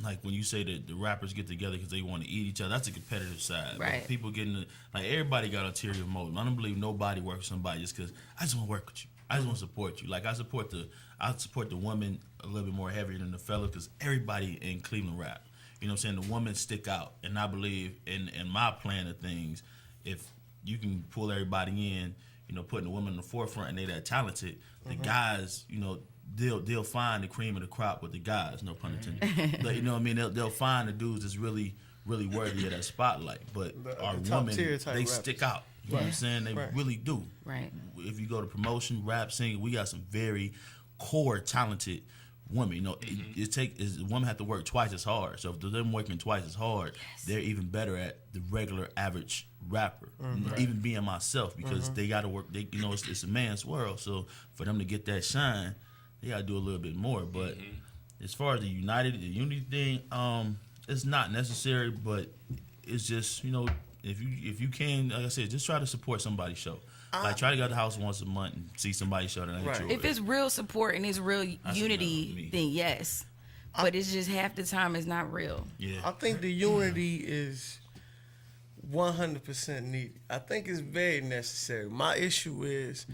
like when you say that the rappers get together because they want to eat each other, that's a competitive side. Right. But people getting like everybody got ulterior motive. I don't believe nobody works with somebody just because I just want to work with you. I just want to support you. Like I support the women a little bit more heavier than the fellas because everybody in Cleveland rap. You know what I'm saying? The women stick out, and I believe in my plan of things, if you can pull everybody in, you know, putting the women in the forefront and they that talented, the guys, you know, they'll find the cream of the crop with the guys, no pun intended. But, you know what I mean? They'll find the dudes that's really, really worthy of that spotlight. But our women, they stick out. You know what I'm saying? They really do. Right. If you go to promotion, rap, singing, we got some very core talented women. You know, women have to work twice as hard. So if they're working twice as hard, they're even better at the regular average rapper, even being myself, because they got to work. They, you know, it's a man's world, so for them to get that shine, they got to do a little bit more. But as far as the unity thing, it's not necessary, but it's just, you know, if you can, like I said, just try to support somebody's show. Like, try to go to the house once a month and see somebody's show that ain't true. If it's real support and it's real unity, then yes. But it's just half the time it's not real. Yeah, I think the unity is 100% needed. I think it's very necessary. My issue is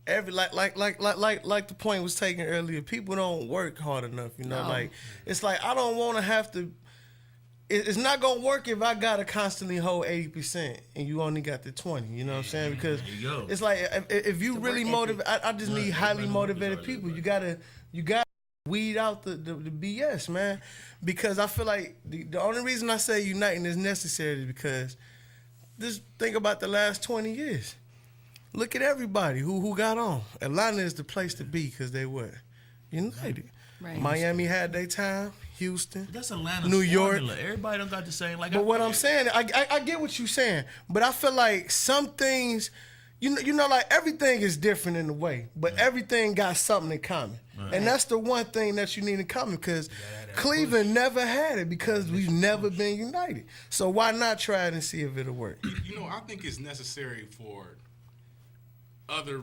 like the point was taken earlier. People don't work hard enough. You know, like it's like I don't want to have to. It's not gonna work if I gotta constantly hold 80% and you only got the 20. You know what I'm saying? Because it's like if you really motivate, I just need highly motivated people. You gotta weed out the BS, man. Because I feel like the only reason I say uniting is necessary is because just think about the last 20 years. Look at everybody who got on. Atlanta is the place to be because they were united. Right. Miami had their time. Houston, that's Atlanta, New York. Formula. Everybody don't got the same. Like, but what I'm saying, I get what you're saying, but I feel like some things, you know, like everything is different in a way, but everything got something in common, and that's the one thing that you need in common. Because Cleveland never had it because we've never been united. So why not try it and see if it'll work? You know, I think it's necessary for other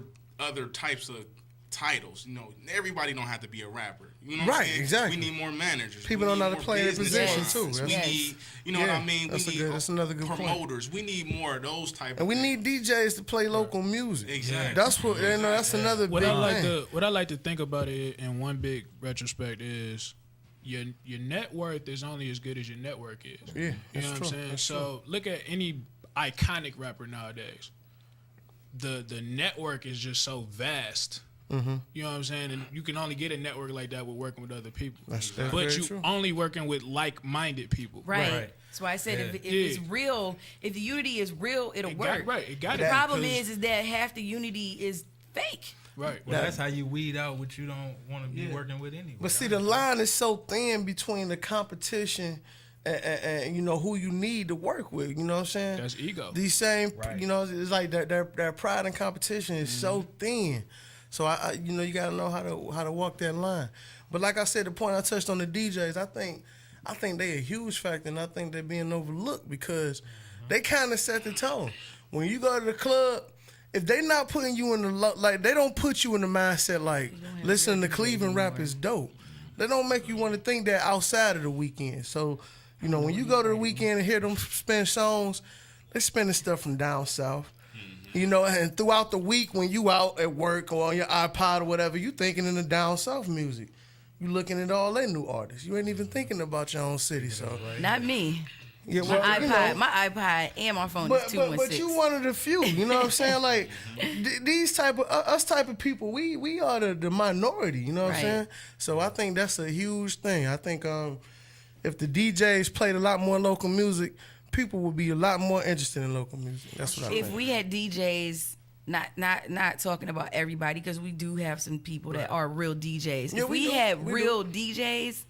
types of titles. You know, everybody don't have to be a rapper. You know what I'm saying? Exactly. We need more managers. People don't know how to play their position too. We need, you know what I mean? That's another good promoters. Point. We need more of those type. And we need DJs to play local music. Exactly. That's what. You know, that's another big thing. What I like to think about it in one big retrospect is your net worth is only as good as your network is. Yeah, you know what I'm saying? That's so look at any iconic rapper nowadays. The network is just so vast. Mm-hmm. You know what I'm saying? And you can only get a network like that with working with other people. That's but you only working with like-minded people. Right. That's why I said if it's real, if the unity is real, it'll work. It got the problem is that half the unity is fake. Right. Well, that's how you weed out what you don't want to be working with anyway. But see, the line is so thin between the competition and you know who you need to work with. You know what I'm saying? That's ego. These same, you know, it's like their pride and competition is so thin. So I you know, you gotta know how to walk that line. But like I said, the point I touched on the DJs, I think they a huge factor, and I think they're being overlooked because they kind of set the tone. When you go to the club, if they not putting you in the like, they don't put you in the mindset like, listen, the Cleveland rap is dope. They don't make you want to think that outside of the weekend. So, you know, when you go to the weekend and hear them spin songs, they spinning stuff from down south. You know, and throughout the week when you out at work or on your iPod or whatever, you thinking in the down south music. You looking at all their new artists. You ain't even thinking about your own city. So not me. Yeah, well, my iPod and my phone is 216. But you one of the few. You know what I'm saying? Like these type of us type of people, we are the minority. You know what I'm saying? So I think that's a huge thing. I think if the DJs played a lot more local music, people would be a lot more interested in local music. That's what I think. If we had DJs, not talking about everybody, because we do have some people that are real DJs. Yeah, if we had real DJs,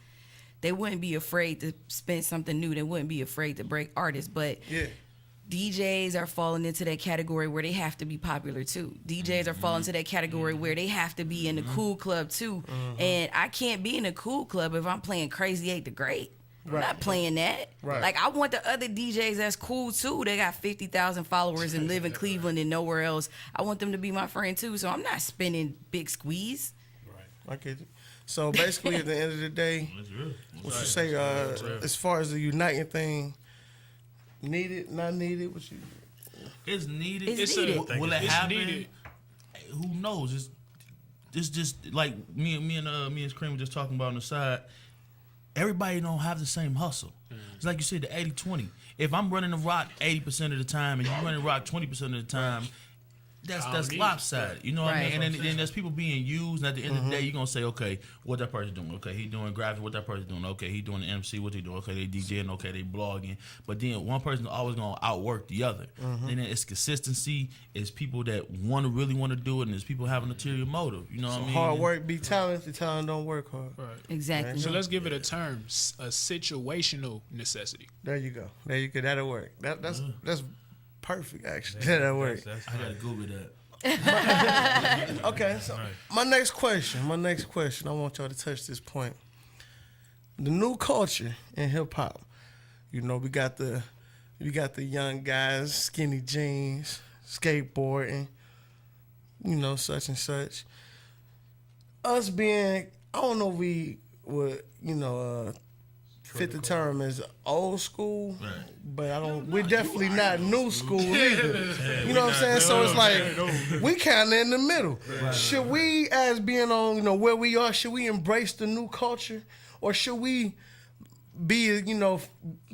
they wouldn't be afraid to spin something new. They wouldn't be afraid to break artists. But DJs are falling into that category where they have to be popular too. DJs are falling into that category where they have to be in the cool club too. And I can't be in a cool club if I'm playing Crazy 8 the Great. I'm not playing that. Like, I want the other DJs that's cool too. They got 50,000 followers and live in Cleveland and nowhere else. I want them to be my friend too. So I'm not spinning Big Squeeze. I get it. So basically, at the end of the day, what you say, as far as the uniting thing, needed, not needed? What you? It's needed. It's needed. Will it happen? Needed. Who knows? It's just like me and Cream were just talking about on the side. Everybody don't have the same hustle. It's like you said, the 80-20. If I'm running the rock 80% of the time and you running the rock 20% of the time, that's lopsided. You know what I mean? And then there's people being used, and at the end of the day, you're gonna say, okay, what that person doing? Okay, he doing graphics. What that person doing? Okay, he doing the MC. What they doing? Okay, they DJing. Okay, they blogging. But then one person always gonna outwork the other. And then it's consistency. It's people that really want to do it, and it's people having ulterior motive. You know what I mean? Hard work be talent. The talent don't work hard. Right. Exactly. So let's give it a term: a situational necessity. There you go. That'll work. That's perfect. Actually, that'll work. I gotta Google that. Okay. So my next question. I want y'all to touch this point. The new culture in hip hop. You know, we got the young guys, skinny jeans, skateboarding. You know, such and such. Us being, I don't know if we would, fit the term as old school, but we're definitely not new school either. You know what I'm saying? So it's like, we kind of in the middle. Should we, as being on, where we are, should we embrace the new culture? Or should we be,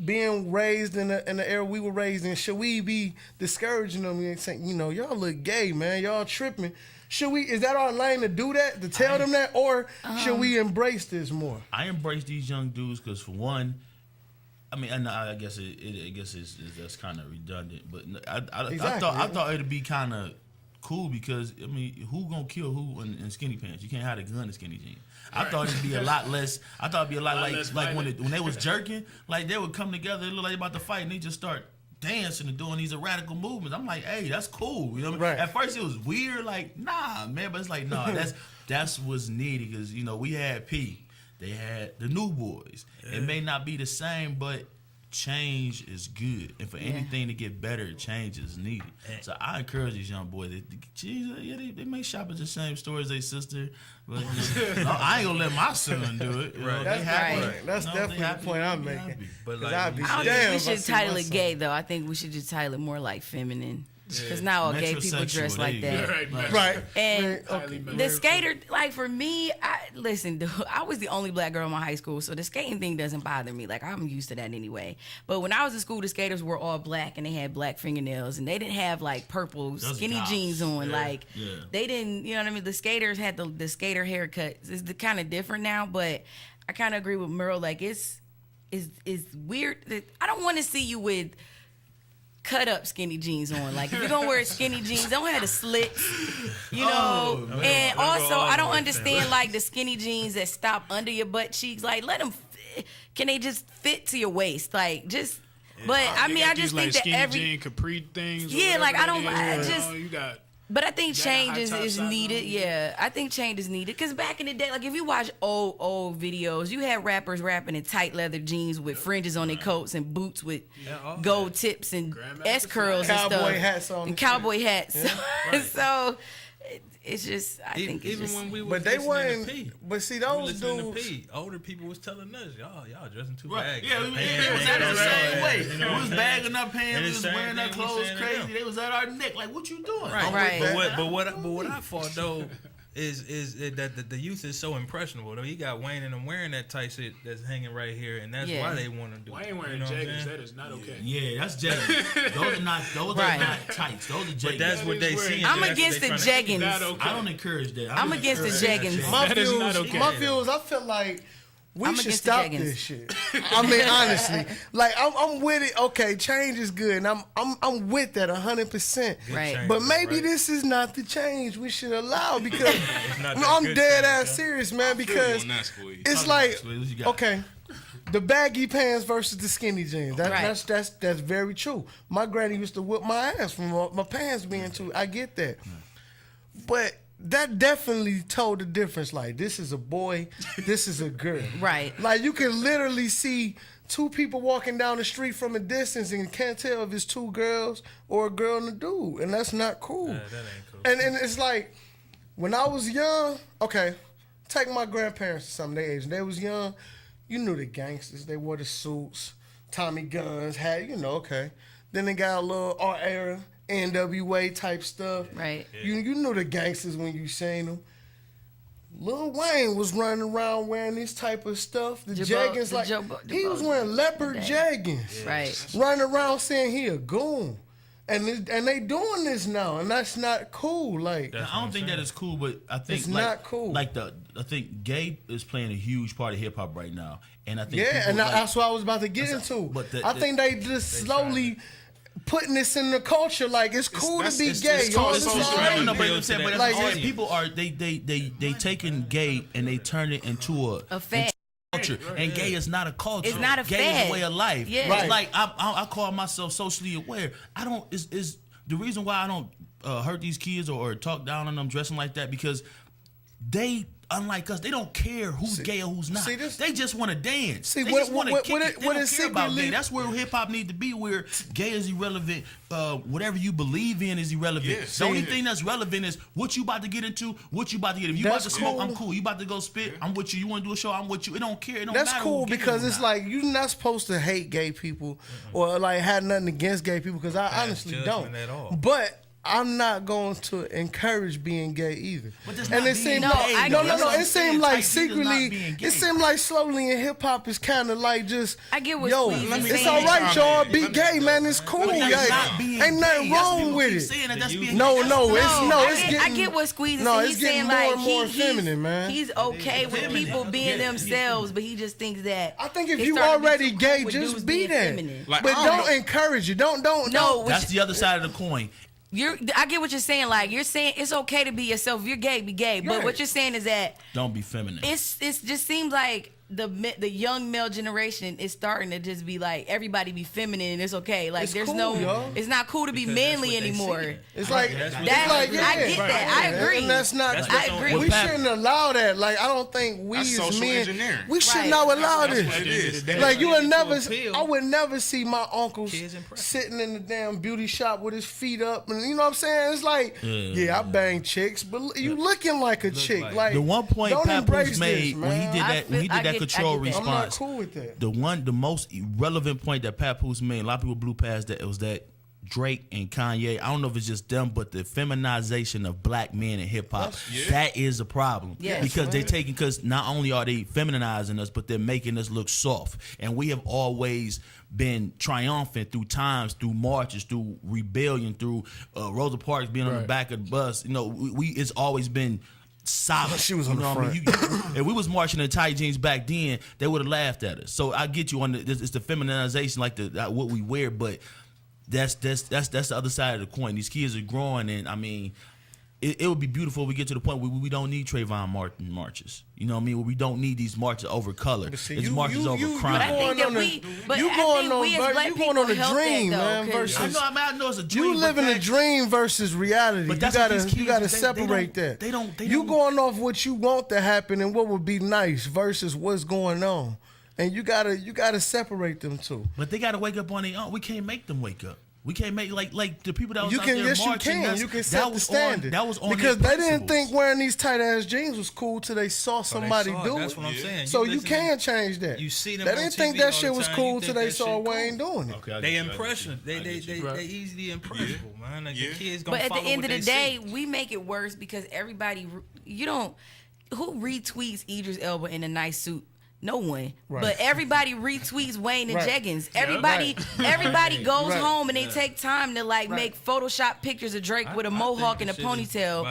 being raised in the era we were raised in, should we be discouraging them and saying, y'all look gay, man, y'all tripping? Is that our lane to do that, to tell them that, or should we embrace this more? I embrace these young dudes because, for one, I mean, and I guess that's kind of redundant, but I thought it'd be kind of cool because, I mean, who gonna kill who in skinny pants? You can't have a gun in skinny jeans. I thought it'd be a lot less. I thought it'd be a lot like when they was jerking, like they would come together, it looked like they about to fight, and they just start dancing and doing these radical movements. I'm like, hey, that's cool. You know what I mean? At first it was weird, like, nah, man, but it's like, nah, that's what's needed because, we had P. They had the new boys. Yeah. It may not be the same, but change is good. And for anything to get better, change is needed. So I encourage these young boys. They may shop at the same store as their sister, but I ain't gonna let my son do it. Right. That's definitely the point I'm making. But like, I don't think we should title it gay, though. I think we should just title it more like feminine. Because now all gay people dress like that. Right. And the skater, like for me, listen, dude, I was the only black girl in my high school, so the skating thing doesn't bother me. Like, I'm used to that anyway. But when I was in school, the skaters were all black and they had black fingernails and they didn't have like purple skinny jeans on. They didn't, you know what I mean? The skaters had the skater haircut. It's kind of different now, but I kind of agree with Merle. Like, it's weird. I don't want to see you with cut up skinny jeans on. Like, if you're gonna wear skinny jeans, don't have the slits, and also I don't understand like the skinny jeans that stop under your butt cheeks. Like, let them can they just fit to your waist? Like, just but I mean, I just think that every jean capri things, like I don't you got. But I think change is needed. Yeah, I think change is needed. Because back in the day, like if you watch old videos, you had rappers rapping in tight leather jeans with fringes on their coats and boots with gold tips and S curls and stuff. Cowboy hats on. And cowboy hats. Yeah. So it's just, I think it's even just, when we was but they weren't. weren't. But see, those dudes. Older people was telling us, y'all dressing too Right. baggy. Yeah, it was at the same way. We was bagging our pants, we was wearing our clothes crazy. They was at our neck. Like, what you doing? Right. But what I fought though is that the youth is so impressionable though. You got Wayne and them wearing that tight shit that's hanging right here, and that's why they want to do it. Wayne wearing jeggings, that is not okay. Yeah, that's jeggings. Those are not tights. Those are jeggings. But that's what they see. I'm against the jeggings. I don't encourage that. I'm against the jeggings. My view is I feel like we should stop this shit. I mean, honestly, like I'm with it. Okay, change is good, and I'm with that 100%. Right. But maybe this is not the change we should allow because I'm dead ass serious, man. Because it's like, okay, the baggy pants versus the skinny jeans. That's very true. My granny used to whip my ass from my pants being too. I get that, but that definitely told the difference. Like, this is a boy, this is a girl. Right. Like, you can literally see two people walking down the street from a distance and can't tell if it's two girls or a girl and a dude. And that's not cool. That ain't cool. And it's like, when I was young, okay, take my grandparents to some of their age. They was young, you knew the gangsters. They wore the suits, Tommy guns, had, okay. Then they got a little art era, NWA type stuff. Right. You knew the gangsters when you seen them. Lil Wayne was running around wearing this type of stuff. The jeggings, he was wearing leopard jeggings. Right. Running around saying he a goon. And they doing this now, and that's not cool. Like I don't think that is cool, but I think it's not cool. Like I think gay is playing a huge part of hip hop right now, and I think and that's what I was about to get into. But I think they just slowly putting this in the culture. Like it's cool to be gay. People are they taking gay and they turn it into a fad. Culture. And gay is not a culture. It's not a gay fad. is a way of life. Yeah. It's like I call myself socially aware. I don't is the reason why I don't hurt these kids or talk down on them dressing like that, because they, unlike us, they don't care who's gay or who's not. They just want to dance. They just want to kick it. They don't care about gay. That's where hip hop need to be, where gay is irrelevant. Whatever you believe in is irrelevant. The only thing that's relevant is what you about to get into, what you about to get. If you about to smoke, I'm cool. You about to go spit, I'm with you. You want to do a show, I'm with you. It don't care. It don't matter. That's cool because it's like you're not supposed to hate gay people or like have nothing against gay people, because I honestly don't. But I'm not going to encourage being gay either. And it seemed it seemed like secretly, it seemed like slowly in hip hop is kind of like just, I get what it's all right, y'all. Be gay, man. It's cool. Ain't nothing wrong with it. No, I get what Squeeze is saying. He's saying like more feminine, man. He's okay with people being themselves, but he just thinks that. I think if you already gay, just be that. But don't encourage it. Don't. No, that's the other side of the coin. I get what you're saying. Like you're saying it's okay to be yourself. If you're gay, be gay. But what you're saying is that don't be feminine. It's just seems like the young male generation is starting to just be like everybody be feminine and it's okay. Like it's there's cool, it's not cool to be manly anymore. It's like I get that. I agree. And that's not. I agree. We shouldn't allow that. Like I don't think we as men we should not allow this. Like you would never. I would never see my uncles sitting in the damn beauty shop with his feet up, and you know what I'm saying. It's like I bang chicks, but you looking like a chick. Like the one point Papoose made when he did that control response. I'm not cool with that. The most irrelevant point that Papoose made, a lot of people blew past that, it was that Drake and Kanye, I don't know if it's just them, but the feminization of black men in hip hop, that is a problem. Yes, because because not only are they feminizing us, but they're making us look soft. And we have always been triumphant through times, through marches, through rebellion, through Rosa Parks being on the back of the bus. You know, it's always been solid. She was on the front. If we was marching in tight jeans back then, they would have laughed at us. So I get you on it's the feminization, like what we wear, but that's the other side of the coin. These kids are growing, and I mean, it would be beautiful if we get to the point where we don't need Trayvon Martin marches. You know what I mean? Where we don't need these marches over color. It's marches over crime. But I think that you going on a dream, man. Versus I know it's a dream. You living a dream versus reality. But you gotta separate that. They don't. You going off what you want to happen and what would be nice versus what's going on, and you gotta separate them two. But they gotta wake up on their own. We can't make them wake up. We can't make like the people that was you out can, there yes, marching. You can set the standard. That was on because they didn't think wearing these tight ass jeans was cool till they saw somebody do it. That's what I'm saying. So you can change that. You see them. They didn't think that shit was cool till they saw Wayne doing it. Okay, they impression. They easily impressible, man. Like the kids gonna. But at the follow end what of the they day, we make it worse because everybody. Who retweets Idris Elba in a nice suit? No one, but everybody retweets Wayne and Jeggins. Everybody goes home and they take time to make Photoshop pictures of Drake with a mohawk and a ponytail.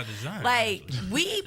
Like we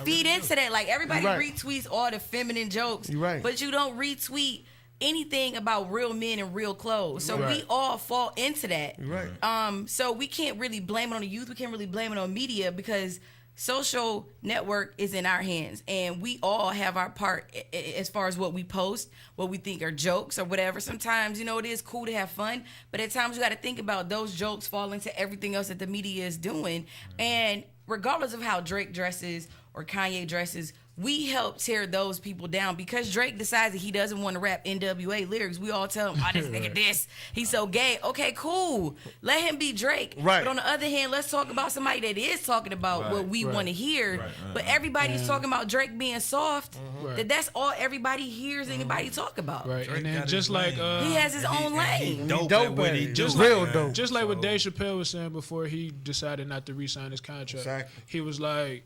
feed into that. Like everybody retweets all the feminine jokes, but you don't retweet anything about real men and real clothes. So we all fall into that. So we can't really blame it on the youth. We can't really blame it on media because social network is in our hands and we all have our part as far as what we post, what we think are jokes or whatever. Sometimes, it is cool to have fun, but at times you got to think about those jokes fall into everything else that the media is doing. And regardless of how Drake dresses or Kanye dresses, we help tear those people down because Drake decides that he doesn't want to rap NWA lyrics. We all tell him, this nigga this. He's so gay. Okay, cool. Let him be Drake. But on the other hand, let's talk about somebody that is talking about what we want to hear. But everybody's talking about Drake being soft. That's all everybody hears anybody talk about. And then just like... he has his own lane. Dope just real dope. Just like what Dave Chappelle was saying before he decided not to re-sign his contract. Exactly. He was like...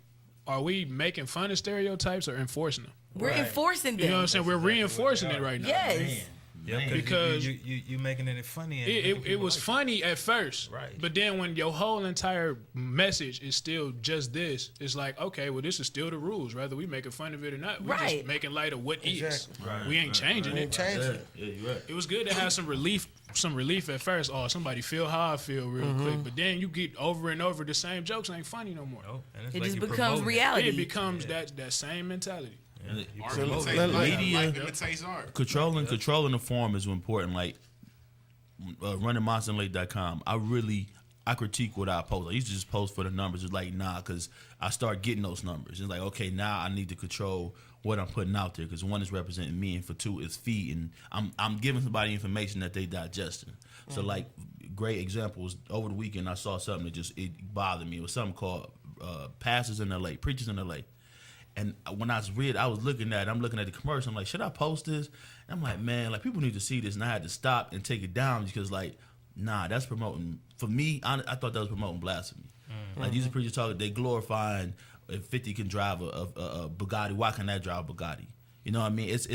Are we making fun of stereotypes or enforcing them? We're enforcing them. You know what I'm saying? We're reinforcing it right now. Yes. Yeah, because you making it funny. And it was funny at first, right? But then when your whole entire message is still just this, it's like, okay, well, this is still the rules, whether we making fun of it or not. We're just making light of what is. Right. We ain't changing it. Yeah, you're right. It was good to have some relief at first. Oh, somebody feel how I feel real quick, but then you get over and over the same jokes ain't funny no more. It just becomes reality. It becomes that same mentality. Media imitates art. Controlling the form is important. Like running monsterlake.com, I critique what I post. I used to just post for the numbers. It's like, nah, because I start getting those numbers. It's like, okay, now I need to control what I'm putting out there, because one is representing me, and for two is feeding. I'm giving somebody information that they digesting. So like, great examples. Over the weekend, I saw something that it bothered me. It was something called pastors in LA, preachers in LA. And when I was looking at it, I'm looking at the commercial. I'm like, should I post this? And I'm like, man, like, people need to see this. And I had to stop and take it down because, like, nah, that's promoting. For me, I thought that was promoting blasphemy. Like, these are preachers talking, they glorifying if 50 can drive a Bugatti, why can't that drive a Bugatti? You know what I mean? It's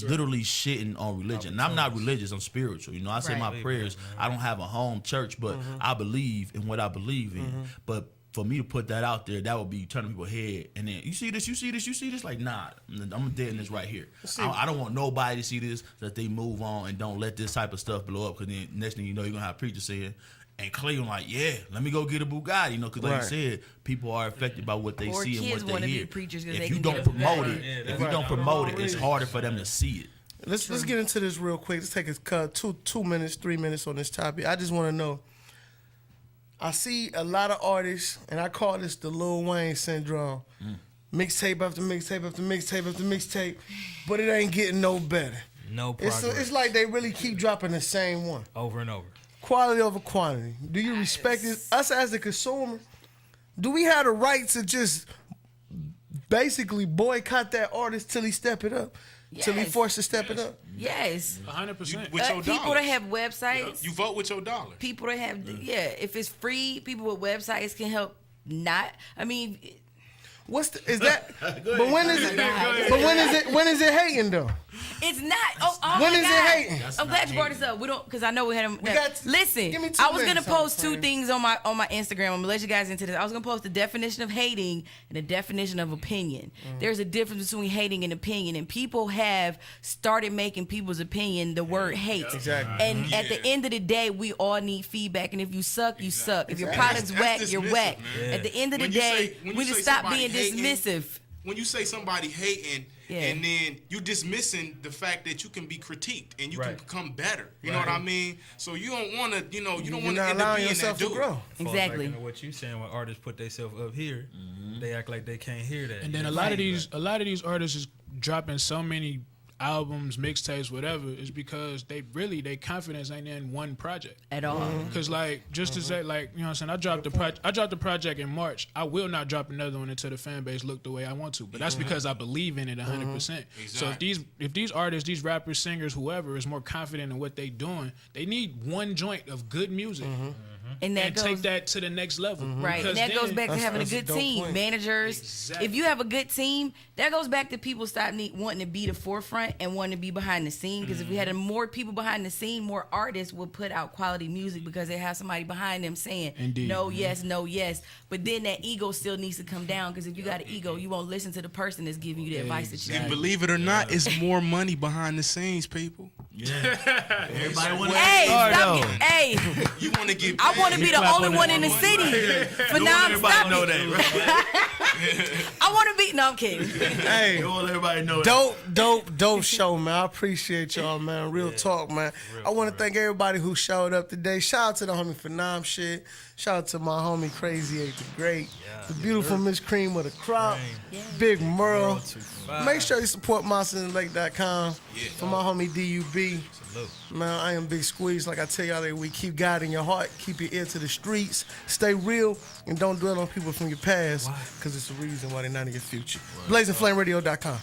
literally shitting on religion. And I'm not religious, I'm spiritual. You know, I say my prayers. I don't have a home church, but I believe in what I believe in. But for me to put that out there, that would be turning people's head. And then, you see this? Like, nah, I'm dead in this right here. I don't want nobody to see this, so that they move on and don't let this type of stuff blow up, because then next thing you know, you're going to have preachers saying, and Cleveland like, yeah, let me go get a Bugatti, you know, because like you said, people are affected by what they see and what they hear. If you don't promote it, it's harder for them to see it. Let's get into this real quick. Let's take a 2 minutes, 3 minutes on this topic. I just want to know, I see a lot of artists, and I call this the Lil Wayne syndrome. Mixtape after mixtape after mixtape after mixtape, but it ain't getting no better. No progress. It's like they really keep dropping the same one. Over and over. Quality over quantity. Do you respect this? Us as the consumer, do we have the right to just basically boycott that artist till he step it up? Till he forced to step it up? Yes. 100%. With your people dollars. that have websites. You vote with your dollar. People that have, if it's free, people with websites can help not. I mean, is that? But when is it? But when is it hating though? It's not. Oh when my is God. it hating? I'm glad you brought this up. We don't, because I know we had him. Listen, give me 2 I was minutes gonna post on two things on my Instagram. I'm gonna let you guys into this. I was gonna post the definition of hating and the definition of opinion. There's a difference between hating and opinion, and people have started making people's opinion the word hate. Exactly. And at the end of the day, we all need feedback. And if you suck, you suck. If your product's whack, you're whack. At the end of the day, we just stop being dismissive. When you say somebody hating, and then you dismissing the fact that you can be critiqued and you can become better. You know what I mean? So you don't want to, you don't want to end up being that dude. Exactly. What you saying when artists put themselves up here, they act like they can't hear that. And then a lot of these artists is dropping so many albums, mixtapes, whatever, is because their confidence ain't in one project at all. Because like, just to say, like, you know what I'm saying, I dropped the project in March. I will not drop another one until the fan base look the way I want to, but that's because I believe in it 100%. So if these artists, these rappers, singers, whoever is more confident in what they doing, they need one joint of good music. And take that to the next level. Right. And that goes back to having a good team. Managers. Exactly. If you have a good team, that goes back to people wanting to be the forefront and wanting to be behind the scene. Because if we had more people behind the scene, more artists would put out quality music because they have somebody behind them saying, no, yes, no, yes. But then that ego still needs to come down, because if you got an ego, you won't listen to the person that's giving you the advice that you need. And believe it or not, it's more money behind the scenes, people. Yeah. Everybody want to Hey, you want to get I want to be the only one in the city. But now I'm stopping. Know that, right? I want to be. No, I'm kidding. Hey, you want everybody to know that. Dope show, man. I appreciate y'all, man. Real talk, man. I want to thank everybody who showed up today. Shout out to the homie Phenom shit. Shout out to my homie Crazy 8 the Great. The beautiful Miss Cream of the Crop. Big Merle. Make sure you support monsterlake.com. For my homie DUB. Man, I am Big Squeeze. Like I tell y'all every week, keep God in your heart. Keep your ear to the streets. Stay real. And don't dwell on people from your past. Because it's the reason why they're not in your future. BlazingFlameRadio.com.